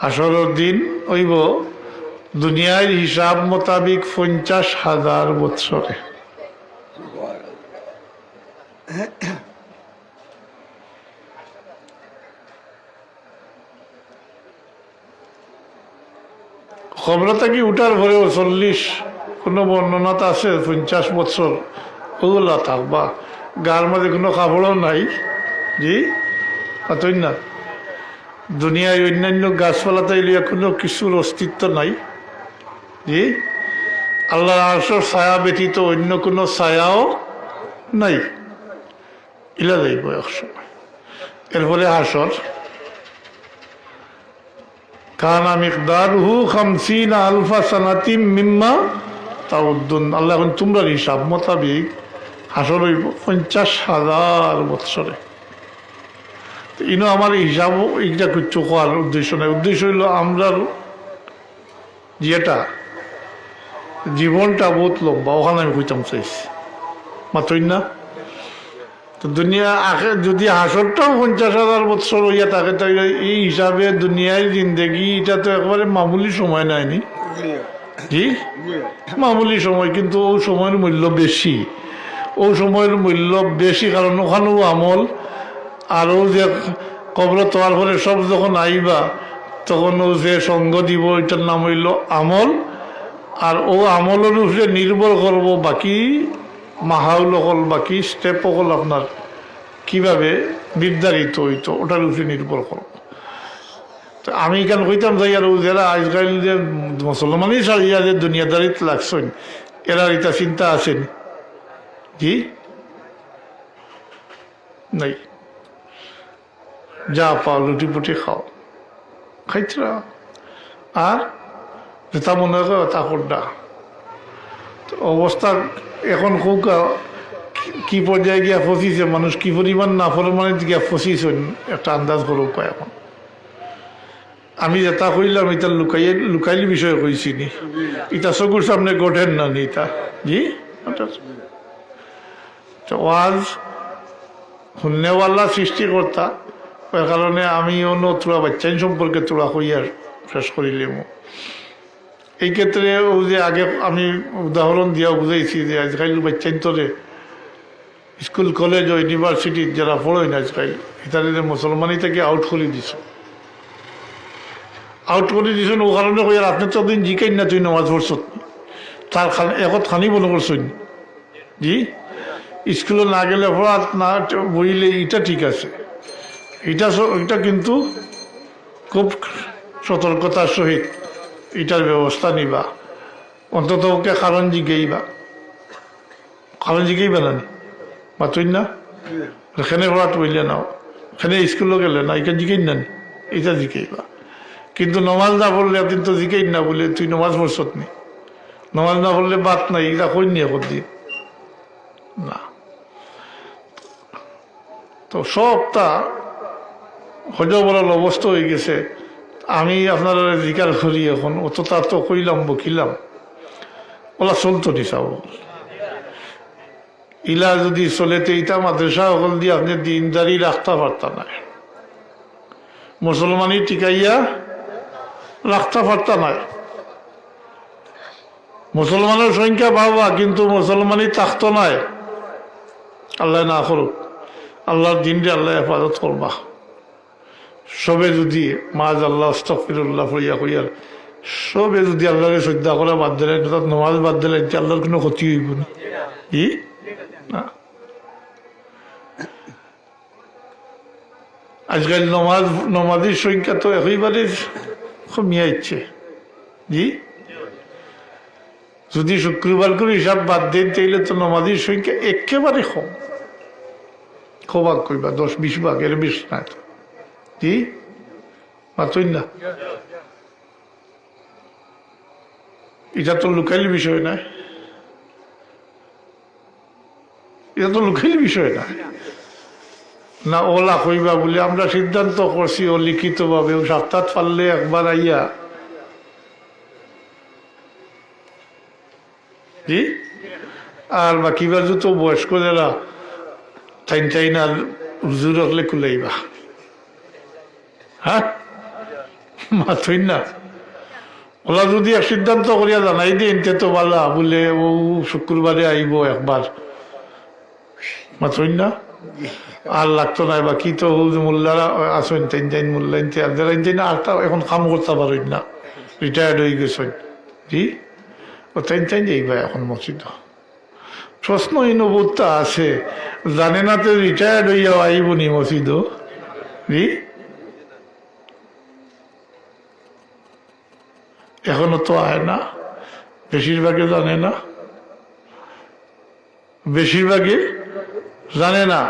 হাসরের দিন হইব দুনিয়ার হিসাব মোতাবিক 50,000 বৎসরে। খবর থাকি উঠার পরেও 40, কোনো বর্ণনাতে আছে 50 বছর ওগুলা থাকবা, গার মধ্যে কোনো কাপড়ও নাই। জি পাতই না, দুনিয়ায় অন্যান্য গাছপালাতে এলিয়া কোনো কিছুর অস্তিত্ব নাই। জি আল্লাহর আরশের ছায়া ব্যতীত অন্য কোনো ছায়াও নাই, ইলা যাইব এক সময়। এরপরে হাসর কানা মিকদারুহু 50 আলফা সানাতিম মিম্মা তাউদ্দুন। আল্লাহ এখন তোমরা হিসাব মোতাবিক হাসর হইব 50,000 বৎসরে। ইনো আমার হিসাব এইটা কিছু হওয়ার উদ্দেশ্য নাই, উদ্দেশ্য হইল আমরার যেটা জীবনটা বহুত লম্বা, ওখানে আমি কইতাম চাইছি মাত্রই না। তো দুনিয়া আগে যদি হাসরটাও 50,000 বৎসর হইয়া থাকে তাহলে এই হিসাবে দুনিয়ায় জিন্দেগি এটা তো একেবারে মামুলি সময় নাইনি। জি মামুলি সময়, কিন্তু ও সময়ের মূল্য বেশি। ও সময়ের মূল্য বেশি কারণ ওখানেও আমল, আরও যে কবর তোয়ার পরে সব যখন আইবা তখন ও যে সঙ্গ দিব এটার নাম হইল আমল। আর ও আমলের উপরে নির্ভর করবো বাকি মাহাউল হল, বাকি স্টেপ হল আপনার কিভাবে নির্ধারিত হইতো ওটার উপরে নির্ভর করবো। তো আমি কেন কইতাম যাই আর যারা আজকাল যে মুসলমানই সারিয়া যে দুনিয়াদারিতে লাগছেন এরা এটা চিন্তা আছেন। জি নাই, যা পাও লুটি পুটি খাও, খাইতরা আর যেটা মনে হয় তা করডা। অবস্থা এখন খুব কি পর্যায়ে গিয়া ফসিছে মানুষ, কি পরিমাণ নাফরমানে গিয়া ফসিছেন একটা আন্দাজ করুক। এখন আমি যেটা কইলাম এটা লুকাইলি বিষয়ে কইছি নি, এটা চকুর সামনে গঠেন না নি তা। জি ওয়াজ শুননেওয়ালা সৃষ্টিকর্তা, ওই কারণে আমি অন্য তোরা বাচ্চাইন সম্পর্কে তোরা কইয়া শেষ করিলাম। এই ক্ষেত্রে ও যে আগে আমি উদাহরণ দিয়া বুঝাইছি যে আজকাল বাচ্চাইন তোরে স্কুল কলেজ ও ইউনিভার্সিটির যারা পড়েন আজকাল ইতালিতে মুসলমানই থেকে আউট করে দিছ, আউট করে দিছেন ও কারণে কই আর আপনি তো দিন জিকাই না তুই নামাজ পড়ছ তার একত খানি মনে করছেন। জি স্কুলে না গেলে পড়া না বইলে এটা ঠিক আছে, এটা কিন্তু খুব সতর্কতার সহিত এটার ব্যবস্থা নিবা, অন্তত ওকে কারণ জিগেইবা, কারণ জিগেইবা না বা তুই না এখানে পড়া বইলে নাও, এখানে স্কুলে গেলে না এটা জিগেই না এটা জিগেইবা। কিন্তু নমাজ না পড়লে আপনি তো জিগেই না বলে তুই নমাজ পড়ছত নি, নমাজ না পড়লে বাদ নাই এটা কই নিয়ে করদি না। তো সবটা হজবরল অবস্থা হয়ে গেছে। আমি আপনারা জিকার করি এখন অতটা তো কইলাম বকিলাম, ওলা চলতো নি চাব ইলা যদি চলেতে ইটা মাদ্রাসা সকল দিয়ে আপনি দিনদারি রাখতে পারতা না, মুসলমানই টিকাইয়া রাখতে পারতা না। মুসলমানের সংখ্যা বাড়বা কিন্তু মুসলমানই থাকতো নাই, আল্লাহ না করুক। আল্লাহর দিনটি আল্লাহ হেফাজত করবা। সবে যদি মাজ আল্লাহ আস্তাগফিরুল্লাহ হইয়া হইয়ার সবে যদি আল্লাহকে শ্রদ্ধা করে বাদ দিলে, নমাজ বাদ দিলে আল্লাহর কোনো ক্ষতি হইব না। কি না, আজকাল নমাজের সংখ্যা তো একেবারে কমিয়া ইচ্ছে। জি, যদি শুক্রবার করে হিসাব বাদ দেন তাইলে তো নমাজের সংখ্যা একেবারে কম। খোভাগ কইবা 10-20 ভাগ, এর বেশ না তো। জি, মাতই না, এটা তো লুকাইল বিষয় না, এটা তো লুকাইল বিষয় না। না ওলা কইবা বলে আমরা সিদ্ধান্ত করছি ও লিখিত ভাবে সপ্তাহ পারলে একবার আইয়া। জি, আর বাকিবার তো বয়স্ক যারা টাইন আর হুজুর হলে কুলাইবা। হ্যাঁ, মাথই না, ওলা যদি এক সিদ্ধান্ত করিয়া জানাই দিন তে তো বালা বলে ও শুক্রবারে আইব একবার, মাথই না, আর লাগতো না। বা কি তো মোল্লারা আসেন তাইন মোল্লাইন না, আরটা এখন কাম করতে পারেন না, রিটায়ার্ড হয়ে গেছেন। জি, ও তাইন যাইবা এখন মসজিদ। প্রশ্ন ইনবোধটা আছে, জানে না তো রিটায়ার্ড হইয়া আইব নি মসজিদ। জি, এখনো তো আয় না, বেশিরভাগে জানে না, বেশিরভাগে জানে না।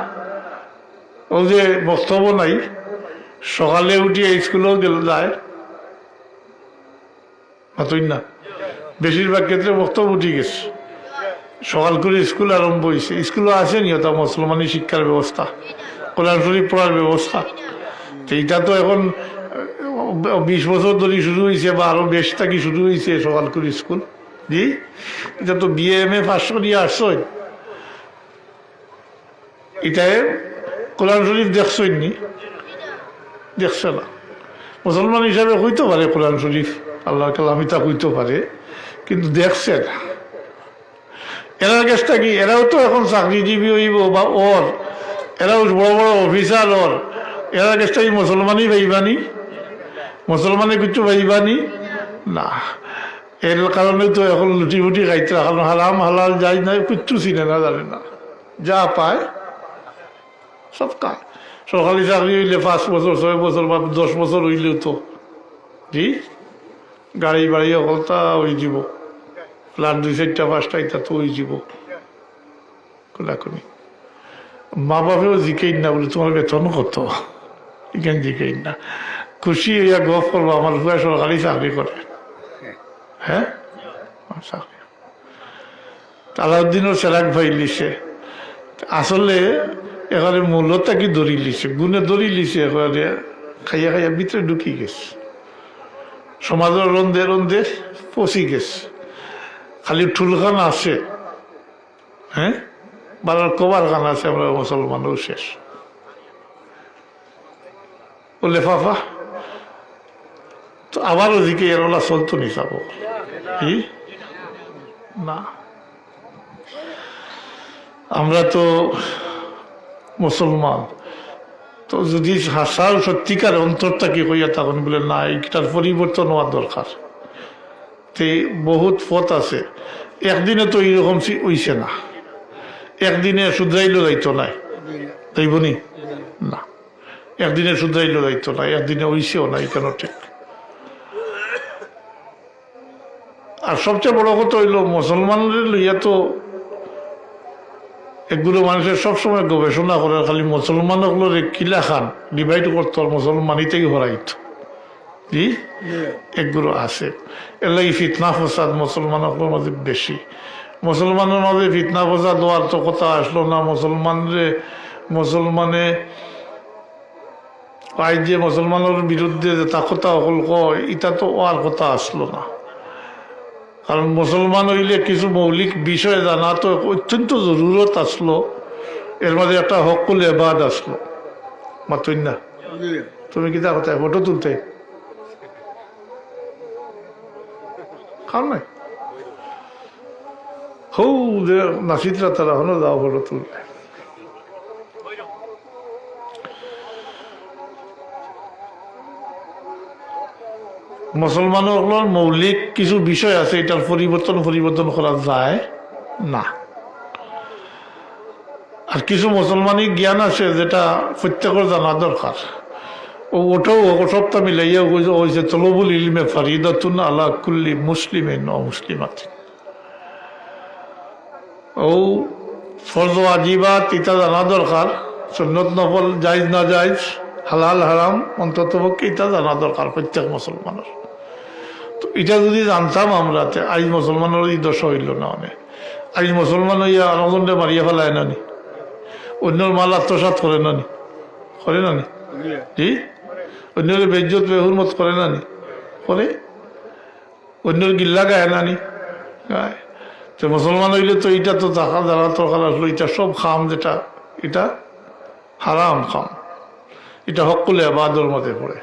ও যে বক্তব্য নাই, সকালে উঠিয়ে স্কুলেও গেল যায়, মাতই না, বেশিরভাগ ক্ষেত্রে বক্তব্য উঠে গেছে। সকাল করে স্কুল আরম্ভ হয়েছে, স্কুলও আছে নিয়তা মুসলমানি শিক্ষার ব্যবস্থা, কোরআন শরীফ পড়ার ব্যবস্থা। এইটা তো এখন 20 বছর ধরে শুরু হয়েছে, বা আরো বেশ থাকি শুরু হয়েছে সকাল করে স্কুল। জি, এটা তো BA-MA পাস করিয়া আসছই, এটাই কোরআন শরীফ দেখছই নি? দেখছ না। মুসলমান হিসাবে হইতে পারে কোরআন শরীফ, আল্লাহ কালামিতা হইতে পারে, কিন্তু দেখছে না। এরা কাছটা কি, এরাও তো এখন চাকরিজীবী হইব বা এরাও বড় বড় অফিসার এরা কাছটা কি মুসলমানই ভাইবানি? মুসলমানে কিছু ভাইবানি না। এর কারণে তো এখন লুটি ফুটি খাইতে রাখানো, হারাম হালাল যাই নাই কিচ্ছু চিনে না, জানে না, যা পায় সব খায়। সরকারি চাকরি হইলে 5 বছর 6 বছর বা 10 বছর হইলেও তো জি গাড়ি বাড়ি অকলতা হয়ে যাব, ফ্ল্যাট 2-4টা-5টা এটা তো হয়ে যাব। কোলাকুনি মা বাপেও জিকেই না বলে তোমার বেতন কত, এখানে জিকেই না। খুশি হইয়া গপ করবো আমার ভুয়া সরকারি চাকরি করে। হ্যাঁ, চাকরি আলাউদ্দিনও সেরাক ভাই লিছে, আসলে এখানে মূলতা কি দড়ি লিছে, গুণে দড়ি লিছে, এখানে খাইয়া খাইয়া ভিতরে ঢুকি গেছে, সমাজের রন্ধে রন্ধে পচি গেছে। খালি ঠুলখান আছে, হ্যাঁ, বালার কবার খান আছে, আমরা মুসলমানও শেষ। ও লেফাফা তো আবার ওদিকে এরওলা চলতো নি যাব কি না। আমরা তো মুসলমান, তো যদি হাসার সত্যিকার অন্তরটা কি হইয়া তখন বলে না, এইটার পরিবর্তন হওয়ার দরকার। তে বহুত পথ আছে, একদিনে তো এইরকম হইছে না, একদিনে শুধরাইলেও যাইতো নাই, তাইবনি না, একদিনে শুধরাইলেও যাইতো না, একদিনে হইছেও না, কেন ঠিক। আর সবচেয়ে বড় কথা হইল মুসলমানদের লইয়া তো এগুলো মানুষের সবসময় গবেষণা করে, খালি মুসলমানগুলোর কিলা খান ডিভাইড করতো আর মুসলমানিতেই হরাইত। জি, এগুলো আছে। এর লাগে ফিতনা ফসাদ মুসলমানগুলোর মাঝে বেশি। মুসলমানের মাঝে ফিতনা ফসাদ হওয়ার তো কথা আসলো না। মুসলমানে আজ যে মুসলমানের বিরুদ্ধে তা কথা হল কয়, এটা তো আর কথা আসলো না। কারণ মুসলমান হইলে কিছু মৌলিক বিষয় জানা তো অত্যন্ত জরুরত আসলো, এর মাঝে একটা হকুল এবাদ আসলো, মাতই না। তুমি কি তা কথা ফটো তুলতে খাও নাই? হৌ যে নাচিতরা তারা হলো যাও হলো তুললে মুসলমানের মৌলিক কিছু বিষয় আছে, এটার পরিবর্তন করা যায় না। আর কিছু মুসলমানি জ্ঞান আছে যেটা প্রত্যেকের জানা দরকার, ওটাও সবটা মিলাইয়া হয়েছে তলবুল ইলমে ফারিদাতুন আলা কুল্লি মুসলিমিন ও মুসলিমাতিন। ও ফরজ ওয়াজিবাত এটা জানা দরকার, সুন্নত নফল জায়েজ না জায়েজ, হালাল হারাম অন্তত পক্ষে এটা জানা দরকার প্রত্যেক মুসলমানের। তো এটা যদি জানতাম আমরা, আজ মুসলমানের এই দশা হইল না। অনেক আজ মুসলমান হইয়া আনন্দে মারিয়া ফেলায় নানি, অন্যর মাল আত্মসাৎ করে নানি, করে নানি, জি অন্যের বেজ্জত বেহুরমত করে নানি, করে অন্যের গিল্লা গায় নানি, গায়। তো মুসলমান হইলে তো এটা তো দেখা যারা তরকার আসলো, এটা সব খাম যেটা এটা হারাম খাম, এটা হকুল আবাদর মধ্যে পড়ে,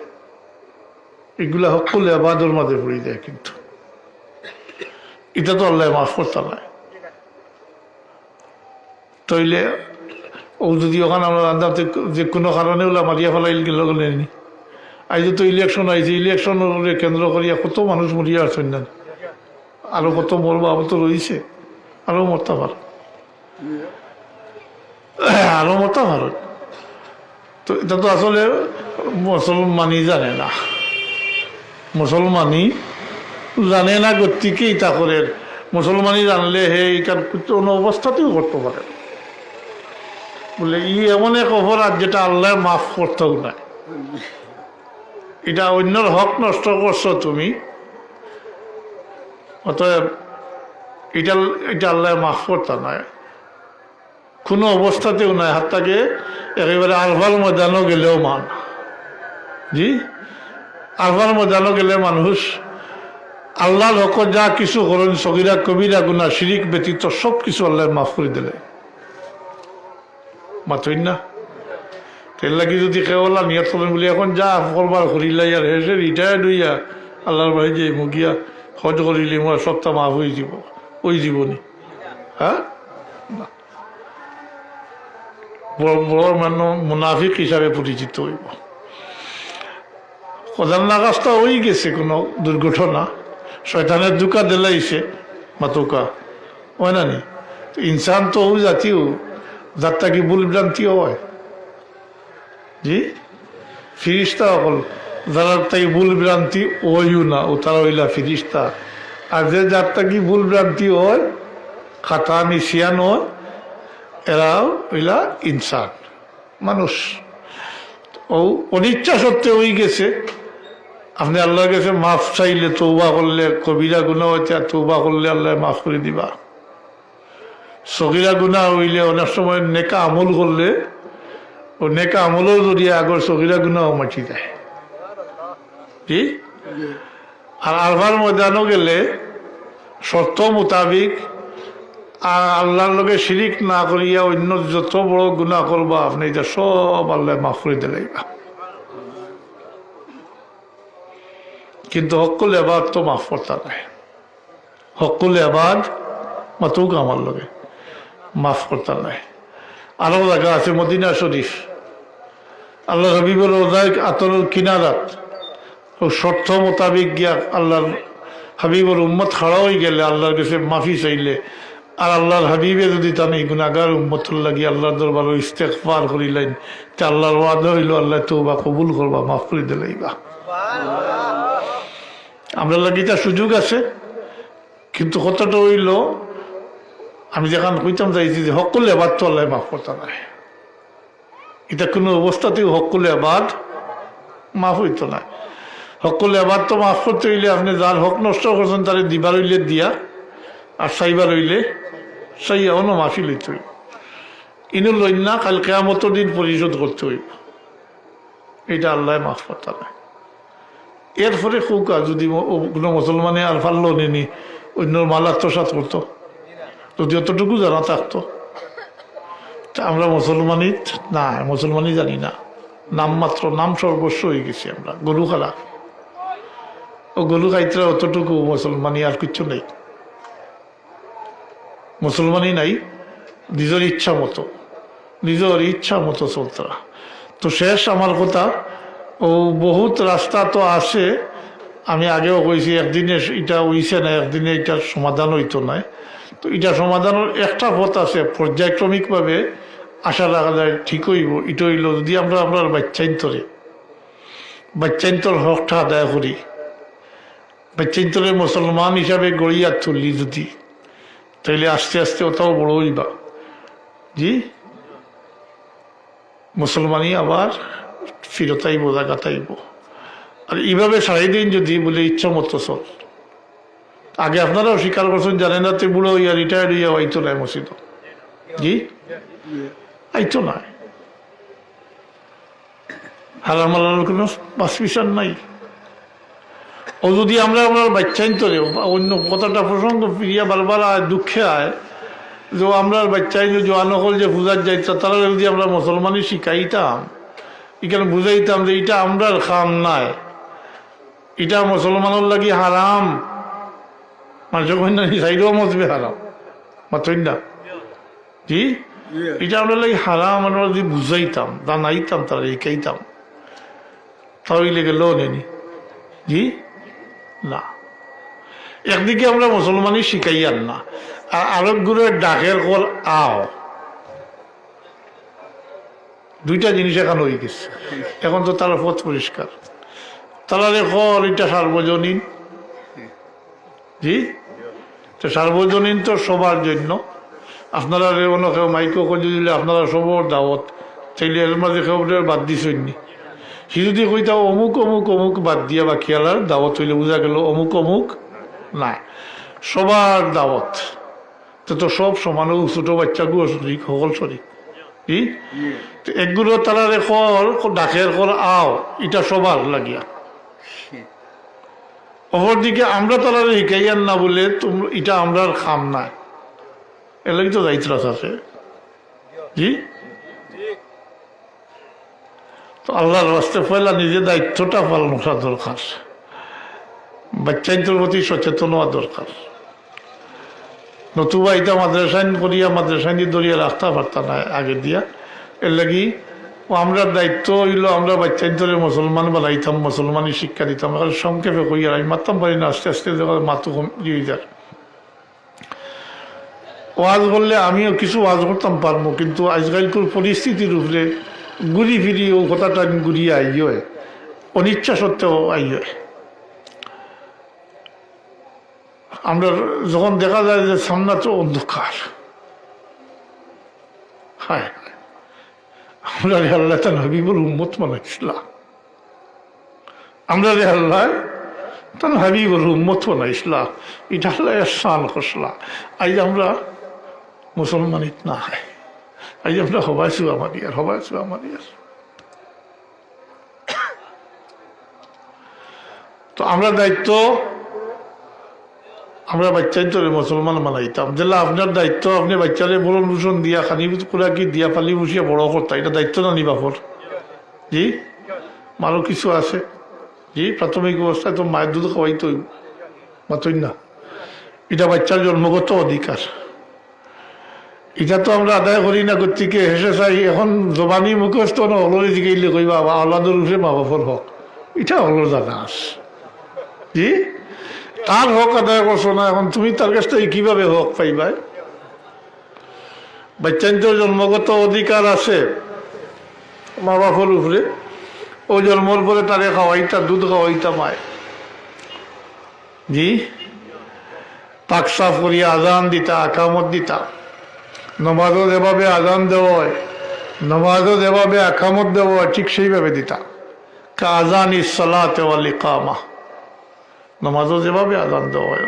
এগুলা হকুল আবাদর মধ্যে পড়ে যায়। কিন্তু এটা তো আল্লাহ মাফ করতে নয়। তইলে ও যদি ওখানে আমরা আন্দাজে যে কোনো কারণে ওলা মারিয়া ফেলাইল গেল গেলেনি। আজ তো ইলেকশন আইছে, ইলেকশন কেন্দ্র করিয়া কত মানুষ মরিয়া আসছেন না, আরো কত মরবো আবার তো রয়েছে, আরো মরতে পারো, আরো মরতে পারো। তো এটা তো আসলে মুসলমানই জানে না, মুসলমানই জানে না গতিকে ইটা করে। মুসলমানই জানলে হে এটার কোনো অবস্থাতেও করতে পারে বলে এমন এক অপরাধ যেটা আল্লাহ মাফ করতেও নাই। এটা অন্যর হক নষ্ট করছো তুমি, অতএব এটা আল্লাহ মাফ করতে নয় কোনো অবস্থাতেও নয়। হাতটাকে একেবারে আলফার ময়দানও গেলেও মান, জি আলফার ময়দানও গেলে মানুষ আল্লাহর হক যা কিছু করেন, সগিরা কবিরা গুনাহ শিরিক ব্যতীত সব কিছু আল্লাহ মাফ করে দিলে মাতই না। তেল লাগি যদি কেবল নিয়ত করেন বলে এখন যা করবার করিলাই আর হেসে রিটায়ার্ড হইয়া আল্লাহর বাড়ি যে মুগিয়া হজ করিলে আমার সপ্তাহ মাফ হয়ে যাব, ওই জীবনী হ্যাঁ বড় মানুষ মুনাফিক হিসাবে পরিচিত হইব। প্রধান নাগাজটা হয়ে গেছে কোনো দুর্ঘটনা, শয়তানের দুকা দিলাইছে মাতুকা হয় না নি। ইনসান তো ওই জাতীয় যাত্রা কি ভুল ভ্রান্তিও হয়, জি ফিরিস্তা হল যারা তাই ভুল ভ্রান্তি ওইও না, ও তারা হইলা ফিরিস্তা। আর যে যাত্রা কি ভুল ভ্রান্তি হয়, খাতা নিশিয়ান হয়, এরাও হইলা ইনসান মানুষ। ও অনিচ্ছা সত্ত্বে ওই গেছে, আপনি আল্লাহর কাছে মাফ চাইলে তৌবা করলে কবিরা গুনাহ হইতে তৌবা করলে আল্লাহ মাফ করে দিবা। সগিরা গুনাহ হইলে অনেক সময় নেকা আমল করলে ও নেকা আমলের জড়িয়ে আগর সগিরা গুনাহ মাটি যায়, জি। আর আলফার ময়দানও গেলে শর্ত মোতাবিক আর আল্লাহর লগে শিরিক না করিয়া অন্য যত বড় গুনাহ করবা আপনি এটা সব আল্লাহ মাফ করে দিলাইবা। কিন্তু হকুল এবাদ তো মাফ করতে নাই, হকুল এবাদ মাতুক আমার লগে মাফ করতে নাই। আরো জায়গা আছে মদিনা শরীফ, আল্লাহ হাবিবুর রোজায় আতরের কিনারাত ও শর্ত মোতাবিক গিয়া আল্লাহর হাবিবুর উম্মত খাড়া হয়ে গেলে আল্লাহর কাছে মাফি চাইলে, আর আল্লাহর হাবিবে যদি তানি গুনাহগার উম্মত লাগিয়ে আল্লাহর দরবার ইস্তেগফার করিলেন, তা আল্লাহর ওয়াদা হইল আল্লাহ তওবা কবুল করবা, মাফ করে দিলাইবা। আমরা লাগি তার সুযোগ আছে, কিন্তু কতটা হইল আমি যেখান কইতাম চাইছি যে হকুল এবাদ তো আল্লাহ মাফ করতে নাই, এটা কোনো অবস্থাতেও হকুল এবাদ মাফ হইত না। হকুল এবাদ তো মাফ করতে হইলে আপনি যার হক নষ্ট করছেন তারে দিবার হইলে দিয়া, আর চাইবার হইলে চাইয়া অন্য মাফি লইতে হইব। ইনু লইন না, কাল কিয়ামতের দিন পরিশোধ করতে হইব, এটা আল্লাহ মাফ করতে নাই। এরপরে খুকা যদি কোনো মুসলমানে আর পারল নেনি অন্য মাল আত্মসাৎ করতো, যদি অতটুকু জানা থাকতো। আমরা মুসলমানই না, মুসলমানই জানি না, নামমাত্র নাম সর্বস্ব হয়ে গেছি আমরা। গরু খালা ও গরু খাইতে অতটুকু মুসলমানই, আর কিছু নেই। মুসলমানই নাই, নিজের ইচ্ছা মতো চলতরা। তো শেষ আমার কথা, ও বহুত রাস্তা তো আছে, আমি আগেও কইছি একদিনে এটা হইছে না, একদিনে এটার সমাধান হইতো না। তো এটা সমাধানের একটা পথ আছে, পর্যায়ক্রমিকভাবে আশা রাখা যায় ঠিক হইব। এটা হইল যদি আমরা বাচ্চান্তর হকটা আদায় করি, বাচ্চান্তরে মুসলমান হিসাবে গড়িয়া তুলি যদি, তাইলে আস্তে আস্তে ওটাও বড় হইবা। জি, মুসলমানই আবার ফিরতাইব, জাগাতাইব। আর এইভাবে সারাদিন যদি বলে ইচ্ছা মতো চল, আগে আপনারাও স্বীকার করছেন, জানেন না, তে বুড়ো হইয়া রিটায়ার্ড হইয়া আইতো নাই মসজিদ। জি, আইতো না, হারাম আল্লাহর কোনো বাসবিচার নাই। ও যদি আমরা বাচ্চাইন্তরে অন্য কথাটা প্রসঙ্গ ফিরিয়া বারবার আয়, দুঃখে আয়, যে আমরা বাচ্চাই জোয়ানকল যে পূজার যাইত, তারা যদি আমরা মুসলমানই শিখাইতাম, এখানে বুঝাইতাম যে এটা আমরার খাম নাই, এটা মুসলমানের লাগি হারাম, মানুষের কন্যা সাইডও মজবে হারাম, মাতই না। জি, এটা আমরা লাগি হারাম, আমরা যদি বুঝাইতাম, জানাইতাম, তারা শিখাইতাম, তাহলে গেলেও নেনি। জি না, একদিকে আমরা মুসলমানই শিখাইয়ান না, আর আরবগুলোর ডাকের কল আও, দুইটা জিনিস এখন হয়ে গেছে। এখন তো তারা পথ পরিষ্কার, তারা কল এটা সার্বজনীন। জি, তো সার্বজনীন তো সবার জন্য। আপনারা অন্য কেউ মাইকো করে দিলে আপনারা সবর দাওয়াত, তাইলে এর মাঝে কেউ বাদ দিছেননি। সে যদি কইতা অমুক অমুক অমুক বাদ দিয়া বা খেয়ালার দাওয়াত হইলে বোঝা গেল অমুক অমুক নাই, সবার দাওয়াত। তো সব সমান, ছোট বাচ্চাগুলো শরিক, সকল শরিক। জি, একগুলো তারা রেখর ডাকের কর আও, এটা সবার লাগিয়া। অপরদিকে আমরা তারা শিখাইয়ান না বলে তোমরা এটা আমরার খাম নাই, এর লাগি তো দায়িত্ব আছে। জি, তো আল্লাহর রাস্তে পয়লা নিজের দায়িত্বটা পালন করা দরকার, বাচ্চাইদের প্রতি সচেতন হওয়া দরকার। নতুবা এটা মাদ্রাসাইন করিয়া মাদ্রাসাইন ধরিয়া রাখতে পারতাম না আগে দিয়া। এর লাগি আমরা দায়িত্ব হইল আমরা বাচ্চাইদের মুসলমান বানাইতাম, মুসলমানই শিক্ষা দিতাম। সংক্ষেপে কইয়া আমি মারতাম পারি না, আস্তে আস্তে মাতু কমিয়ে যার। ওয়াজ বললে আমিও কিছু ওয়াজ করতাম পারবো, কিন্তু আজকালকার পরিস্থিতির উপরে ঘুরি ফিরি ও কথাটা ঘুরিয়ে আইয়, অনিচ্ছা সত্ত্বেও আইয়। আমরা যখন দেখা যায় যে সামনে তো অন্ধকার, হ্যাঁ, আমরা রে আল্লাহ তার হাবিবুর উম্মত বানাইছিলাম, আমরা রে আল্লাহ তার হাবিবুর উম্মত বানাইছিলাম, এটা আল্লাহ শান করছিলা। আজ আমরা মুসলমানিত না হয়, আজ আমরা হবাইছু আমাদের। তো আমরা দায়িত্ব আমরা বাচ্চাইতরে মুসলমান বানাইতাম, যেটা আপনার দায়িত্ব, আপনি বাচ্চারে বরণ ভূষণ দিয়া, খানি কুড়াকি দিয়া, পালি বসিয়া বড় করতা, এটা দায়িত্ব না নি বাপর? জি, আরও কিছু আছে। জি, প্রাথমিক অবস্থায় তো মায়ের দুধ খাওয়াইতে হইব, মাতই না, এটা বাচ্চার জন্মগত অধিকার। এটা তো আমরা আদায় করি না, গতিকে হেসে চাই। এখন জবানি মুখস্থ না হলরে জিগাইলে কইবা আল্লাহর উপরে মা বাপর হক, এটা হলো জানা আস। জি, তার হক আদায় করছো না, এখন তুমি তার কাছ থেকে কিভাবে হক পাইবাই? বাচ্চাদের জন্মগত অধিকার আছে মা বাপর উপরে। ও জন্মর পরে তারে খাওয়াইতা, দুধ খাওয়াইতা মায়। জি, পাক সাফ করিয়া আজান দিতা, আকামত দিতা, নমাজও যেভাবে আজান দেওয়া হয়, নমাজও যেভাবে আকামত দেওয়া হয়, ঠিক সেইভাবে দিতা। আজান ইসলাতে ওয়াল ইকামা, নমাজও যেভাবে আজান দেওয়া হয়।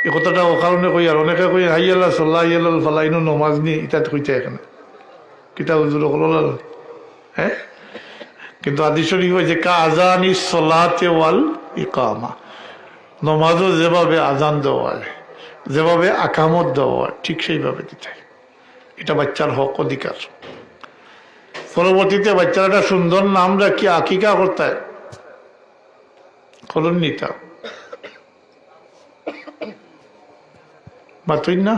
এই কথাটা ও কারণে কই, আর অনেকে কই হাইয়াল্লাহ সাল্লাহ ইয়াল্লাহ ফালাইনু নমাজ নি, এটা কইতে এখানে কিতা হুজুর হল। হ্যাঁ, কিন্তু হাদিস শরীফ হয়েছে কা আজান ইসলাতে ওয়াল ইকামা, নমাজও যেভাবে আজান দেওয়া হয়, যেভাবে আকামত দেওয়া হয়, ঠিক সেইভাবে দিতে হয়। এটা বাচ্চার হক, অধিকার। পরবর্তীতে বাচ্চার একটা সুন্দর নাম রাখি আকিকা করতে হয়, করুন নিতা মাতুই না।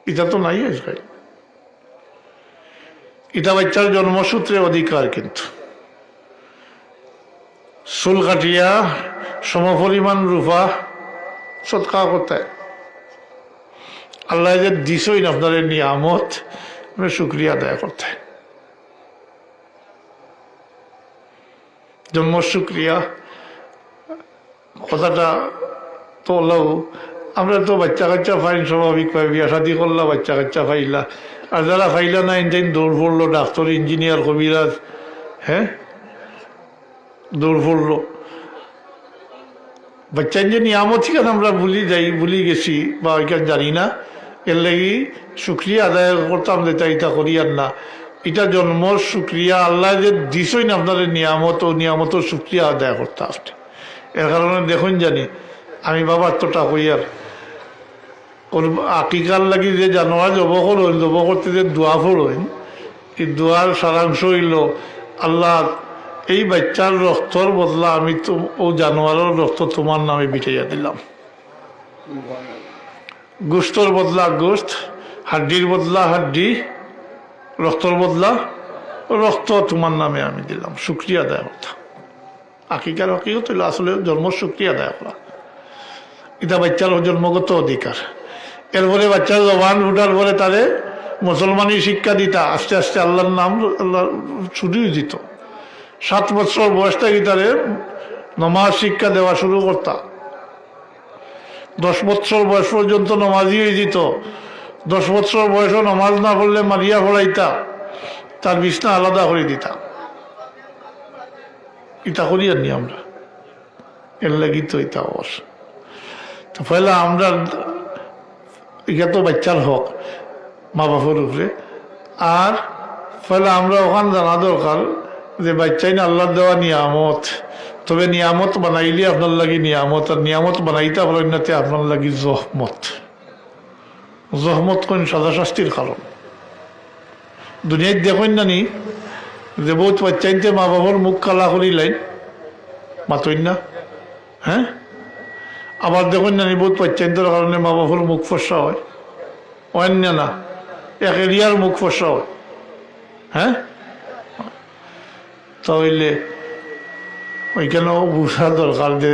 এটা তো নাই আজকাল। এটা বাচ্চার জন্মসূত্রে অধিকার, কিন্তু চুল কাটিয়া সমপরিমাণ রূপা সৎকা করতে আল্লাহ যে দিছই না আপনার নিয়ামত, শুক্রিয়া আদায় করতে। জন্ম শুক্রিয়া কথাটা তো আমরা তো বাচ্চা কাচ্চা ফাইন স্বাভাবিকভাবে বিয়া শাদি করলা, বাচ্চা কাচ্চা ফাইলা, আর যারা ফাইলা না ইনটাইন দৌড় পড়লো, ডাক্তার ইঞ্জিনিয়ার কবিরাজ, হ্যাঁ দৌড় পড়লো। বাচ্চা যে নিয়ামত ঠিক আছে আমরা ভুলি গেছি বা ওইখানে জানি না, এর লাগি শুক্রিয়া আদায় করতাম যেটা এটা করি আর না। এটা জন্ম শুক্রিয়া আল্লাহ যে দিছই না আপনাদের নিয়ামত, ও নিয়ামতের শুক্রিয়া আদায় করতে আসতে। এর কারণে দেখুন জানি আমি বাবার তোটা কই আর আকিকার লাগি যে জানোয়ার জব করুন, জব করতে যে দোয়া পড়ুন, এই দোয়ার সারাংশ হইল আল্লাহ এই বাচ্চার রক্তর বদলা আমি তো ও জানোয়ারের রক্ত তোমার নামে বিটাইয়া দিলাম, গোস্তর বদলা গোস্ত, হাড্ডির বদলা হাড্ডি, রক্তর বদলা রক্ত তোমার নামে আমি দিলাম। শুক্রিয়া আদায় করতাম। আকিকার হকিকত হইল আসলে জন্ম শুক্রিয়া আদায় করা। এটা বাচ্চার জন্মগত অধিকার। এরপরে বাচ্চার জবান উঠার পরে তারে মুসলমানি শিক্ষা দিতা, আস্তে আস্তে আল্লাহর নাম আল্লাহ ছুটিয়ে দিত। 7 বছর বয়স থেকে তারে নমাজ শিক্ষা দেওয়া শুরু করতা। 10 বছর বয়স পর্যন্ত নমাজি হয়ে যেত। 10 বছর বয়সও নমাজ না পড়লে মারিয়া পড়াইতা, তার বিছনা আলাদা করে দিতা। এটা করি আর নি আমরা, এর লাগি তো এটা অবশ্য। তো পয়লা আমরা এটা তো বাচ্চার হক মা বাপের উপরে। আর পয়লা আমরা ওখান জানা দরকার যে বাচ্চাই না আল্লাহ দেওয়া নিয়ামত, তবে নিয়ামত বানাইলে আপনার লাগি নিয়ামত, আর নিয়ামত বানাইতে আপনার উন্নতি আপনার লাগি জহমত। জহমত কোন সাজা শাস্তির কারণ। দুনিয়ায় দেখেন না নি যে বহুত বাচ্চাইতে মা বাবার মুখ কালা করিলেন, মাতইন না, হ্যাঁ। আবার দেখুন না বহুত বাচ্চাইন্তর কারণে মা বাবার মুখ ফসা হয়, অন্য না এক এরিয়ার মুখ ফসা হয়, হ্যাঁ। তাহলে ওইখানেও বুঝা দরকার যে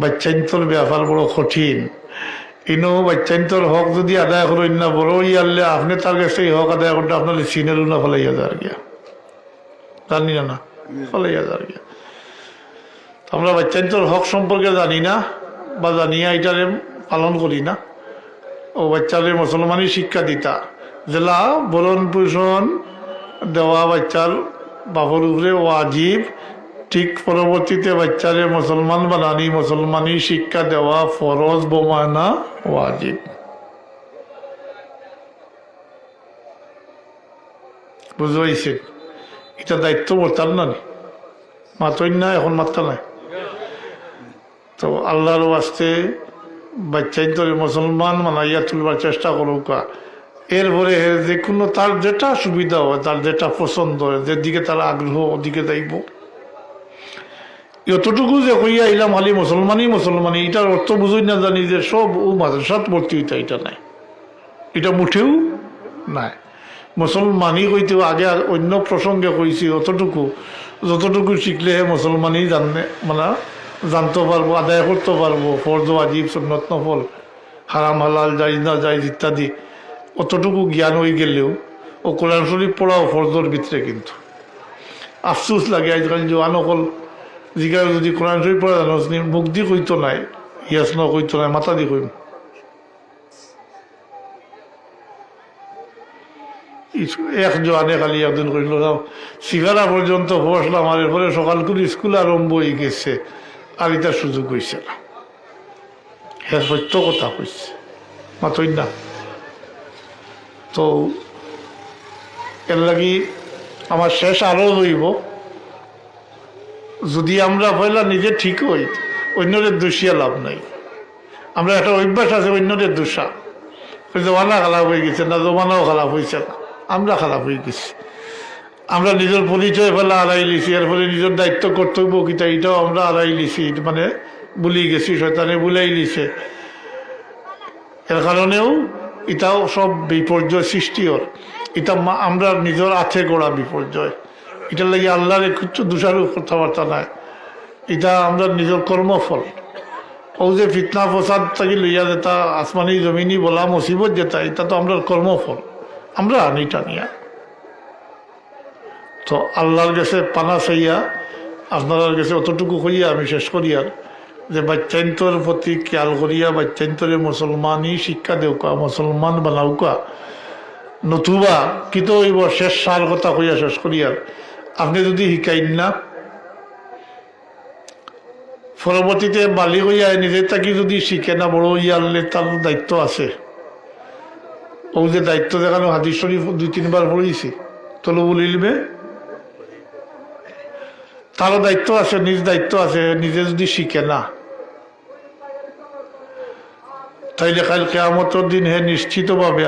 বাচ্চাইন্তর ব্যাপার বড় কঠিন। ইনো বাচ্চাইন্তর হক যদি আদায় করেন না, বড় ইয়ারলে আপনি তার কাছে হক আদায় করতে আপনার সিনেরও না ফেলাইয়া যার গিয়া, জানি না ফেলাইয়া যার গিয়া। আমরা বাচ্চাইন্তর হক সম্পর্কে জানি না বা জানিয়া এটারে পালন করি না। ও বাচ্চারে মুসলমানি শিক্ষা দিতা, জেলা বরণ পোষণ দেওয়া বাচ্চার বাপর উপরে ওয়াজিব, ঠিক পরবর্তীতে বাচ্চারে মুসলমান বানানি, মুসলমানি শিক্ষা দেওয়া ফরজ বমানা ওয়াজিব। বুঝতে এটা দায়িত্ব বর্তার না, মাতই না, এখন মাত্রা নাই। তো আল্লাহর বাস্তে বাচ্চাই তো মুসলমান মানাইয়া তুলবার চেষ্টা করুক। এরপরে যে কোনো তার যেটা সুবিধা হয়, তার যেটা পছন্দ হয়, যেদিকে তার আগ্রহ ওদিকে যাইব। এতটুকু যে কইয়া আইলাম খালি মুসলমানি, এটার অর্থ বুঝই না জানি যে সব ও মাদ্রাসাত ভর্তি হইতা, এটা নাই, এটা মুঠেও নাই। মুসলমানি কইতেও আগে অন্য প্রসঙ্গে কইছি অতটুকু, যতটুকু শিখলে মুসলমানি জানতে পারবো, আদায় করতে পারবো, ফরজ ওয়াজিব সুন্নত নফল, হারাম হালাল জায়েজ না জায়েজ ইত্যাদি, অতটুকু জ্ঞান হয়ে গেলেও ও কোরআন শরীফ পড়াও ফরজের ভিতরে। কিন্তু আফসোস লাগে আজকাল জোয়ান অকল জিগার যদি কোরআন শরীফ পড়া জানো, মুখ দি কইতো নাই, ইয়াস ন কইতো নাই, মাথা দি কইম। এক জোয়ানে খালি একদিন কইল সিগারা পর্যন্ত বসলাম, আর এরপরে সকাল করে স্কুল আরম্ভ হয়ে গেছে, আর এটার সুযোগ হয়েছে না। হ্যাঁ সত্য কথা কইছে, মাতই না। তো এর লাগি আমার শেষ আরো হইব, যদি আমরা পয়লা নিজে ঠিক হই, অন্যদের দোষিয়া লাভ নাই। আমরা একটা অভ্যাস আছে অন্যদের দোষা, জমানা খারাপ হয়ে গেছে না, জমানাও খারাপ হয়েছে না, আমরা খারাপ হয়ে গেছি। আমরা নিজের পরিচয় ফেলা হারাই লিছি, এর ফলে নিজের দায়িত্ব কর্তব্য কিতা এটাও আমরা হারাই লিছি, ভুলি গেছি, শয়তানে ভুলাই লিছে। এর কারণেও এটাও সব বিপর্যয় সৃষ্টি ওর। এটা আমরা নিজের হাতে গড়া বিপর্যয়। এটার লাগে আল্লাহর কিছু দোষারোপ কথাবার্তা নাই, এটা আমরা নিজের কর্মফল। ও যে ফিতনা ফসাদ থাকি লইয়া যেটা আসমানি জমিনি বলা মুসিবত যেটা, এটা তো আমরা কর্মফল, আমরা আনিটা নিয়া। তো আল্লাহর কাছে পানা চাইয়া আপনার কাছে অতটুকু করিয়া আমি শেষ করিয়ার যে বাচ্চান্তর প্রতি খেয়াল করিয়া বাচ্চান্তরে মুসলমানই শিক্ষা দেউকা, মুসলমান বানাউকা, নতুবা কিন্তু ওই শেষ সার কথা কইয়া শেষ করিয়ার আপনি যদি শিকাইন না, পরবর্তীতে বালি হইয়া নিজের তাকে যদি শিখে না বড় হইয়ালে তার দায়িত্ব আছে। ও যে দায়িত্ব দেখানো হাদিস শরীফ 2-3 বার পড়েছি, তলবুল ইলমে তারও দায়িত্ব আছে, নিজ দায়িত্ব আছে। নিজে যদি শিখে না তাইলে কাল কিয়ামতের দিন হে নিশ্চিতভাবে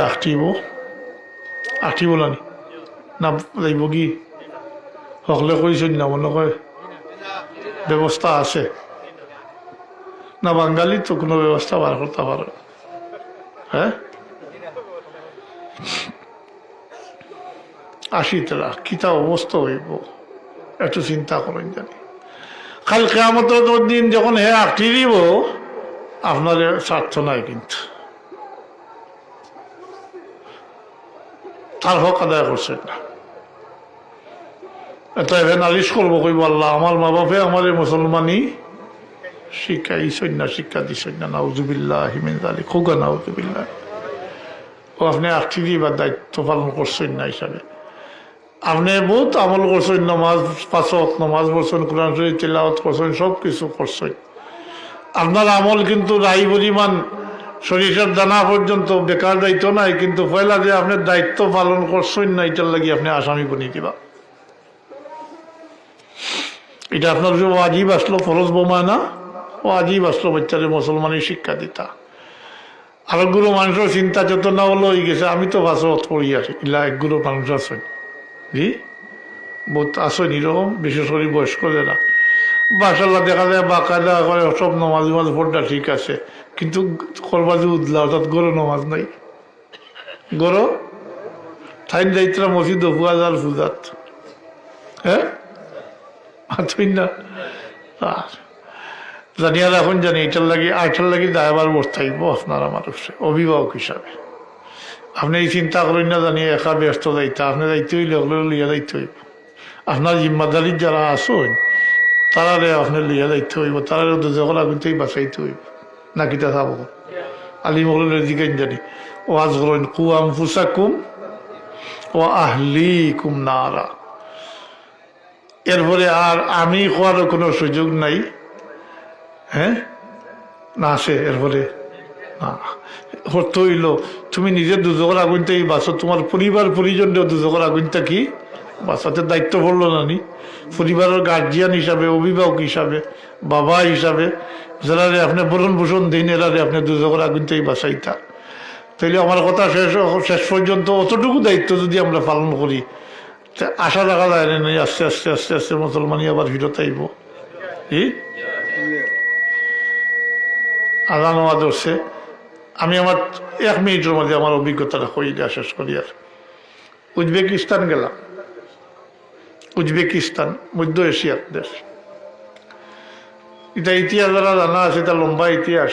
আঁটিব না যাইব কি সকলে কইছেন না মনে হয় ব্যবস্থা আছে না? বাঙালি তো কোনো ব্যবস্থা বার করতে পারে, হ্যাঁ? আসিতরা কিতা অবস্থা হইব একটু চিন্তা করেন জানি। কাল কিয়ামতের দিন যখন হে আঁটি দিব, আপনার স্বার্থ নাই, কিন্তু তার হক আদায় করছেন না। এটা এবার নালিশ করবো, কইব আল্লাহ আমার মা বাপে আমার মুসলমানই শিক্ষা ইসইন না, শিক্ষা দিছইন না, নাউজুবিল্লাহ হিমিন জালিক, খুগা নাউজুবিল্লাহ। ও আপনি আঁটি দিবার দায়িত্ব পালন করছেন না হিসাবে আপনি বহুত আমল করছেন, নামাজ 5 ওয়াক্ত নামাজ পড়ছেন, কোরআন শরীফ তিলাওয়াত করছেন, সব কিছু করছেন। আপনার আমল কিন্তু রাই পরিমাণ সরিষার দানা পর্যন্ত বেকার দায়িত্ব নাই, কিন্তু পয়লা যে আপনি দায়িত্ব পালন করছেন না, এটার লাগি আপনি আসামি বনিয়ে দিবা। এটা আপনার যে ওয়াজিব আসলো, ফরজ বোমায় না, ওয়াজিব আসলো বাচ্চারে মুসলমানের শিক্ষা দিতা। আরেকগুলো মানুষের চিন্তা চেতনা হলো হয়ে গেছে, আমি তো 5 ওয়াক্ত পড়ি আসি, ইলা একগুলো মানুষ আছেন, জি বহুত আসেন এরকম, বিশেষ করে বয়স্কদেরা মাশাআল্লাহ দেখা যায় বাকায়দা করে সব নমাজ পড়টা ঠিক আছে, কিন্তু করবাজি উদলা অর্থাৎ গরো নমাজ নাই। গরো ঠাইন যাইতরা মসজিদ ফুয়াজার ফুজাত, হ্যাঁ না জানি। আর এখন জানি এটার লাগি দায়বার বর্তাইব আপনার আমার অভিভাবক হিসাবে। আপনি এই চিন্তা করেন না জানি একা ব্যস্ত যাইতা, আপনি যাইতে হইলে ওগুলো লিয়া যাইতে হইব। আপনার জিম্মাদারির যারা আসুন তারারে আপনার লিয়া যাইতে হইব, তারা দুজকল আগুনতেই বাঁচাইতে হইব না, কিতা থাকব আলিমগুলোর দিকে জানি ওয়াজ করেন কু আনফুসাকুম ওয়া আহলিকুম নারা। এরপরে আর আমি হওয়ারও কোনো সুযোগ নাই, হ্যাঁ না আসে। এরপরে না হতে হইল তুমি নিজের দুজকের আগুনটাই বাঁচো, তোমার পরিবার পরিজনও দুজকের আগুনটা কি বাঁচাতে দায়িত্ব পড়লো না নি? পরিবারের গার্জিয়ান হিসাবে, অভিভাবক হিসাবে, বাবা হিসাবে যারা আপনি বরণ পোষণ দিন, এরারে আপনি দুজকের আগুনটাই বাঁচাইতা। তাইলে আমার কথা শেষ পর্যন্ত অতটুকু দায়িত্ব যদি আমরা পালন করি, আশা রাখা যায় না আস্তে আস্তে আস্তে আস্তে মুসলমানই আবার ফিরত আইব। আজান ওয়াজ হচ্ছে, আমি আমার 1 মিনিটের মধ্যে আমার অভিজ্ঞতাটা কইয়া শেষ করি। আর উজবেকিস্তান গেলাম, উজবেকিস্তান মধ্য এশিয়ার দেশ। এটা ইতিহাস যারা জানা আছে, এটা লম্বা ইতিহাস।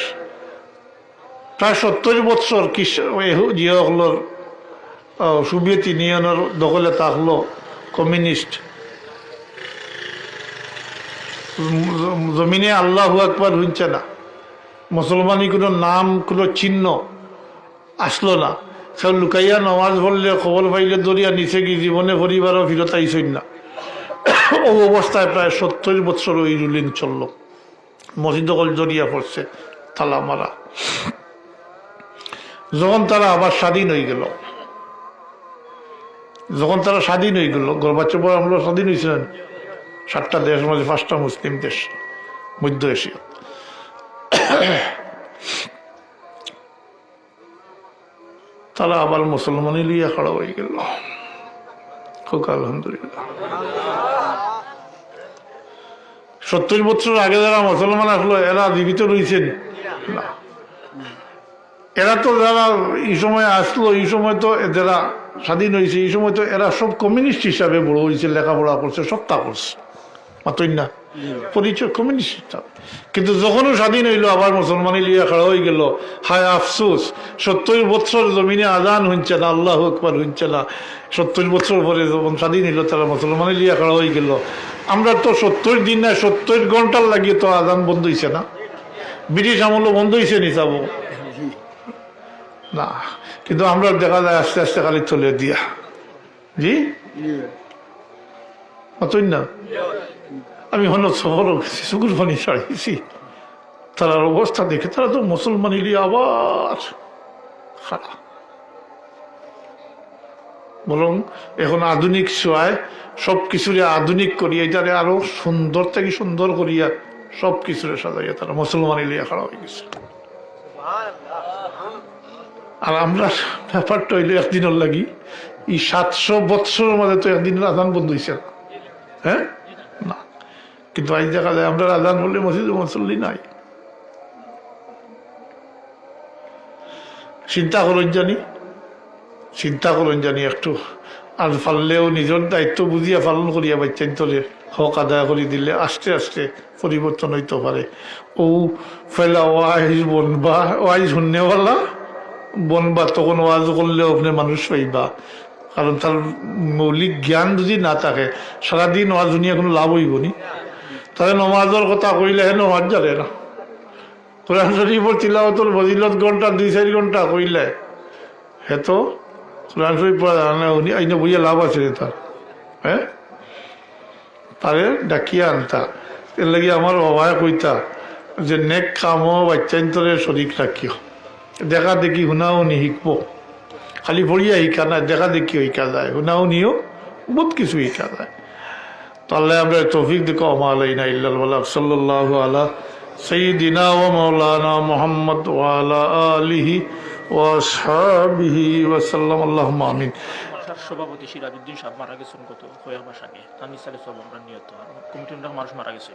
প্রায় 70 বছর জিয়াগুলোর সোভিয়েত ইউনিয়নের দখলে থাকলো কমিউনিস্ট। জমিনে আল্লাহু আকবার হইছে না, মুসলমানি কোনো নাম কোনো চিহ্ন আসলো না। সব লুকাইয়া নমাজ পড়লে খবর পাইলে দরিয়া নিচে কি জীবনে পরিবারও ফিরত আইসই না। ও অবস্থায় প্রায় 70 বছর ওই রুলিং চলল। মসজিদ দখল জড়িয়া পড়ছে, তালা মারা। যখন তারা আবার স্বাধীন হয়ে গেল, গোরবাচেভ আমরা স্বাধীন হয়েছিলেন 7টা দেশ মধ্যে 5টা মুসলিম দেশ মধ্য এশিয়া। তারা আবার মুসলমানই লিয়া খাড়া হয়ে গেল। খুব আলহামদুলিল্লাহ। 70 বছর আগে যারা মুসলমান আসলো এরা জীবিত রয়েছেন না, এরা তো যারা এই সময় আসলো, এই সময় তো যারা স্বাধীন হয়েছে, এই সময় তো এরা সব কমিউনিস্ট হিসাবে বড় হয়েছে, লেখাপড়া করছে, সব তা করছে, মাতই না পরিচয় কমিউনিস্ট হিসাবে। কিন্তু যখনও স্বাধীন হইলো আবার মুসলমানি লিয়া খাড়া হয়ে গেল, হায় আফসোস 70 বছর জমিনে আজান হইছে না, আল্লাহ আকবার হইছে না। 70 বছর পরে যখন স্বাধীন হইলো তারা মুসলমানি লিয়া খাড়া হয়ে গেল। আমরা তো 70 দিন না 70 ঘন্টার লাগিয়ে তো আজান বন্ধ হয়েছে না, ব্রিটিশ আমলও বন্ধ হয়েছে নি যাবো না। কিন্তু আমরা দেখা যায় আস্তে আস্তে খালি চলে দিয়া, জি অতই না। আমি হন শহরও গেছি, সুগুর পানি ছাড়িয়েছি, তার অবস্থা দেখে তারা তো মুসলমান ইলিয়ে আবার খারাপ। বরং এখন আধুনিক ছোঁয়ায় সব কিছুরে আধুনিক করিয়া এটারে আরো সুন্দর থেকে সুন্দর করিয়া সব কিছুরে সাজাইয়া তারা মুসলমান ইলিয়া খারাপ হয়ে গেছে। আর আমরা ব্যাপারটা হইলে একদিনের লাগি এই 700 বৎসরের মধ্যে তো একদিনের আজান বন্ধ হয়েছে না, হ্যাঁ না। কিন্তু আজ দেখা যায় আমরা আজান বললে মসজিদে মুসল্লি নাই। চিন্তা করেন জানি একটু। আর পারলেও নিজের দায়িত্ব বুঝিয়া পালন করিয়া বাচ্চান তোলে হক আদায় করে দিলে আস্তে আস্তে পরিবর্তন হইতে পারে। ও ফেলা ওয়াইজ বনবা, ওয়াইজ শুননেওয়ালা বনবা, তখন ওয়াজ করলেও আপনি মানুষ পাইবা। কারণ তার মৌলিক জ্ঞান যদি না থাকে সারাদিন ওয়াজ শুনিয়া কোনো লাভ হইব নি। তাহলে নমাজের কথা কইলে হে নমাজ জানে না। কোরআন শরীফের তিলাওয়াতুল ফজিলত ঘন্টা 2-4 ঘন্টা কইলে হে তো কোরআন শরীফ পড়া জানে না, উনি আইনে বইয়া লাভ আছে তার, হ্যাঁ তারে ডাকিয়া আনতা। এর লাগি আমার বাবায় কইতা যে নেক কামও বাচ্চান্তরে শরিক রাখিও, দেখা দেখি শুনাও নি শিখবো, খালি পড়িয়া শিকা না, দেখা দেখি শিকা যায়, শুনাও নিও বহুত কিছু শিকা যায়। তাহলে আমরা তৌফিক দেখো আমালাইনা ইল্লাল্লাহ সাল্লাল্লাহু আলা সাইয়্যিদিনা ওয়া মাওলানা মুহাম্মদ ওয়া আলা আলিহি ওয়া আসহাবিহি ওয়া সাল্লাম। আল্লাহুম্মা আমিন। সভাপতি সিরাজউদ্দিন সাহেব মারা গেছেন গত কয়েক মাস আগে, তার নিসালে সব আমরা নিহত কমিটির মানুষ মারা গেছে।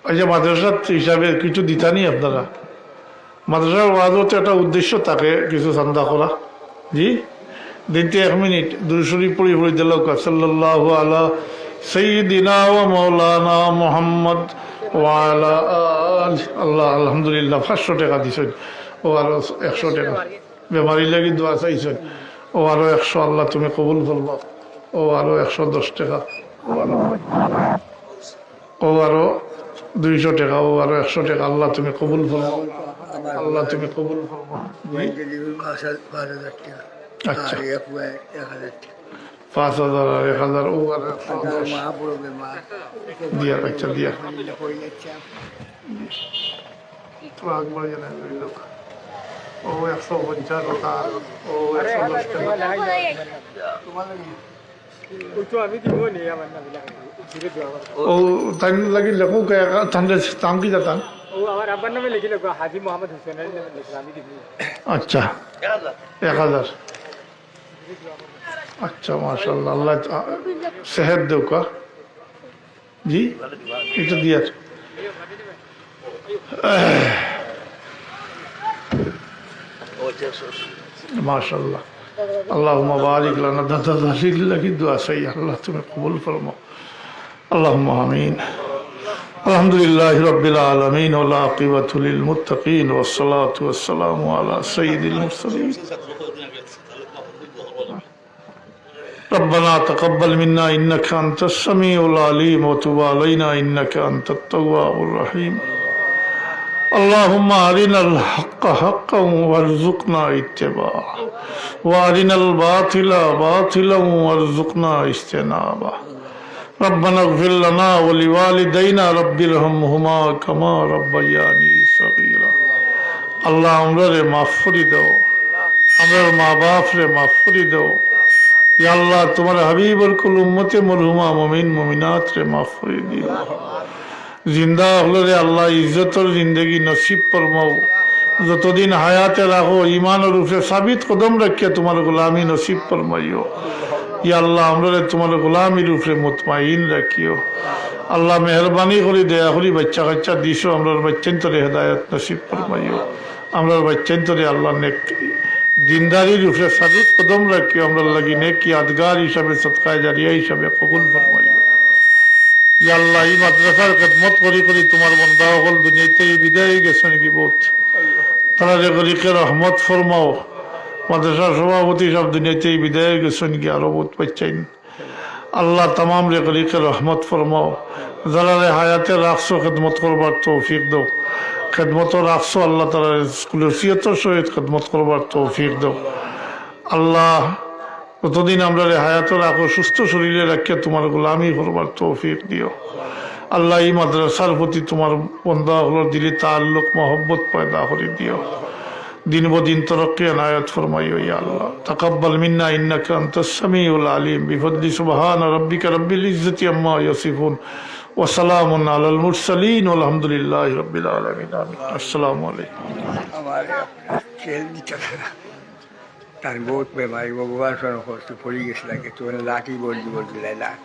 আচ্ছা, মাদ্রাসার হিসাবে কিছু দিতানি আপনারা? মাদ্রাসার ওয়াজও তো একটা উদ্দেশ্য থাকে, কিছু চান্দা করা। জি দিনতে 1 মিনিট দুরূদ শরীফ পড়ি দিল সাল্লাল্লাহু আলা সাইয়্যিদিনা ওয়া মাওলানা মুহাম্মদ ওয়া আলা আলিহি। আল্লাহ আলহামদুলিল্লাহ 500 টাকা দিছেন, ও আরো 100 টাকা বেমারি লাগি দোয়া চাইছেন, ও আরো 100 আল্লাহ তুমি কবুল করবা, ও আরো 110 টাকা, ও আরো 200 টাকা, ও আরো 100 টাকা আল্লাহ তুমি কবুল করবা, আল্লাহ তুমি কবুল করবা। আচ্ছা 5,000 আর 1,000 ও আর দিয়া, আচ্ছা দিয়া ও 150 টাকা, ও 110 টাকা। ও তাই লাগি লেখো তাহলে দাম কি জাতান? আচ্ছা 1,000। আচ্ছা মাশাআল্লাহ, আল্লাহ সেহত দেও কা জি, এটা দিয়া মাশাআল্লাহ। আল্লাহুম্মা বারিক লানা, দাদা দাদির লাগি দোয়া চাই, আল্লাহ তুমি কবুল ফরমাও, আল্লাহুম্মা আমিন। আলহামদুলিল্লাহি রাব্বিল আলামিন ওয়াল আকিবাতু লিল মুত্তাকিন ওয়াস সালাতু ওয়াস সালামু আলা সাইয়্যিদিল মুরসালিন। ربنا تقبل منا إنك أنت السميع العليم وتب علينا إنك أنت التواب الرحيم. اللهم أرنا الحق حقا وارزقنا اتباعه وأرنا الباطل باطلا وارزقنا اجتنابه. ربنا اغفر لنا ولوالدينا رب ارحمهما كما ربياني صغيرا. আল্লাহ আমরা রে মাফ করে দাও, আমার মা বাপ রে মাফ করে দাও। ইয়া আল্লাহ তোমার হাবিবুল কুল উম্মতে মরহুমা মুমিন মুমিনাত রে মাফ করে দিও। জিন্দা হলে রে আল্লাহ ইজ্জতর জিন্দগি নসিব ফরমাও। যতদিন হায়াতে রাখো ইমানের উপরে সাবিত কদম রাখিয়া তোমার গোলামি নসিব ফরমাইও। ইয়া আল্লাহ আমরা তোমার গোলামির উপরে মুতমাইন রাখিও। আল্লাহ মেহরবানি করি দয়া করি বাচ্চা কাচ্চা দিছো আমরার বাচ্চান তোরে হেদায়ত নসিব ফরমাইও আমরার বাচ্চান তোরে আল্লাহ নেক দিনদারির উপরে সাদুত কদম রাখিও আমরা লাগি নেক ইয়াদগার হিসাবে সদকায় জারিয়া হিসাবে কবুল ফরমাইও ইয়া আল্লাহ এই মাদ্রাসার খেদমত করি করি তোমার বন্ধা হল দুনিয়াতে বিদায় গেছে নাকি বহুত তারা রেগরিকে রহমত ফরমাও মাদ্রাসার সভাপতি সব দুনিয়াতে বিদায় গেছে নাকি আরো বহুত পাচ্ছেন আল্লাহ তামাম রেগরিকে রহমত ফরমাও যারা হায়াতে রাখছো খেদমত করবার তৌফিক দাও খেদমত রাখছো আল্লাহ তারা কুলসিয়তর সহিত খেদমত করবার তৌফিক দাও আল্লাহ কতদিন আমরা হায়াত রাখো সুস্থ শরীরে রাখিয়া তোমার গোলামি করবার তৌফিক দিও আল্লাহ এই মাদ্রাসার প্রতি তোমার বন্ধা হলো দিলে তাল্লুক মহব্বত পয়দা করে দিও দিন বদিন তরক্কি আনায়াত ফরমাইও ইয়া আল্লাহ তাকাব্বাল মিন্না ইন্নাকা আনতাস সামিউল আলিম বিফদলি সুবহান রাব্বিকা রাব্বিল ইজ্জতি আম্মা ইয়াসিফুন ওয়া সালামুন আলাল মুরসালিন আলহামদুলিল্লাহি রাব্বিল আলামিন আমিন আসসালামু আলাইকুম আমার তেল দিতে তার বহুত বেমারি ভগবান করতে পড়ে গেছিল তো লাঠি বলছি লাঠ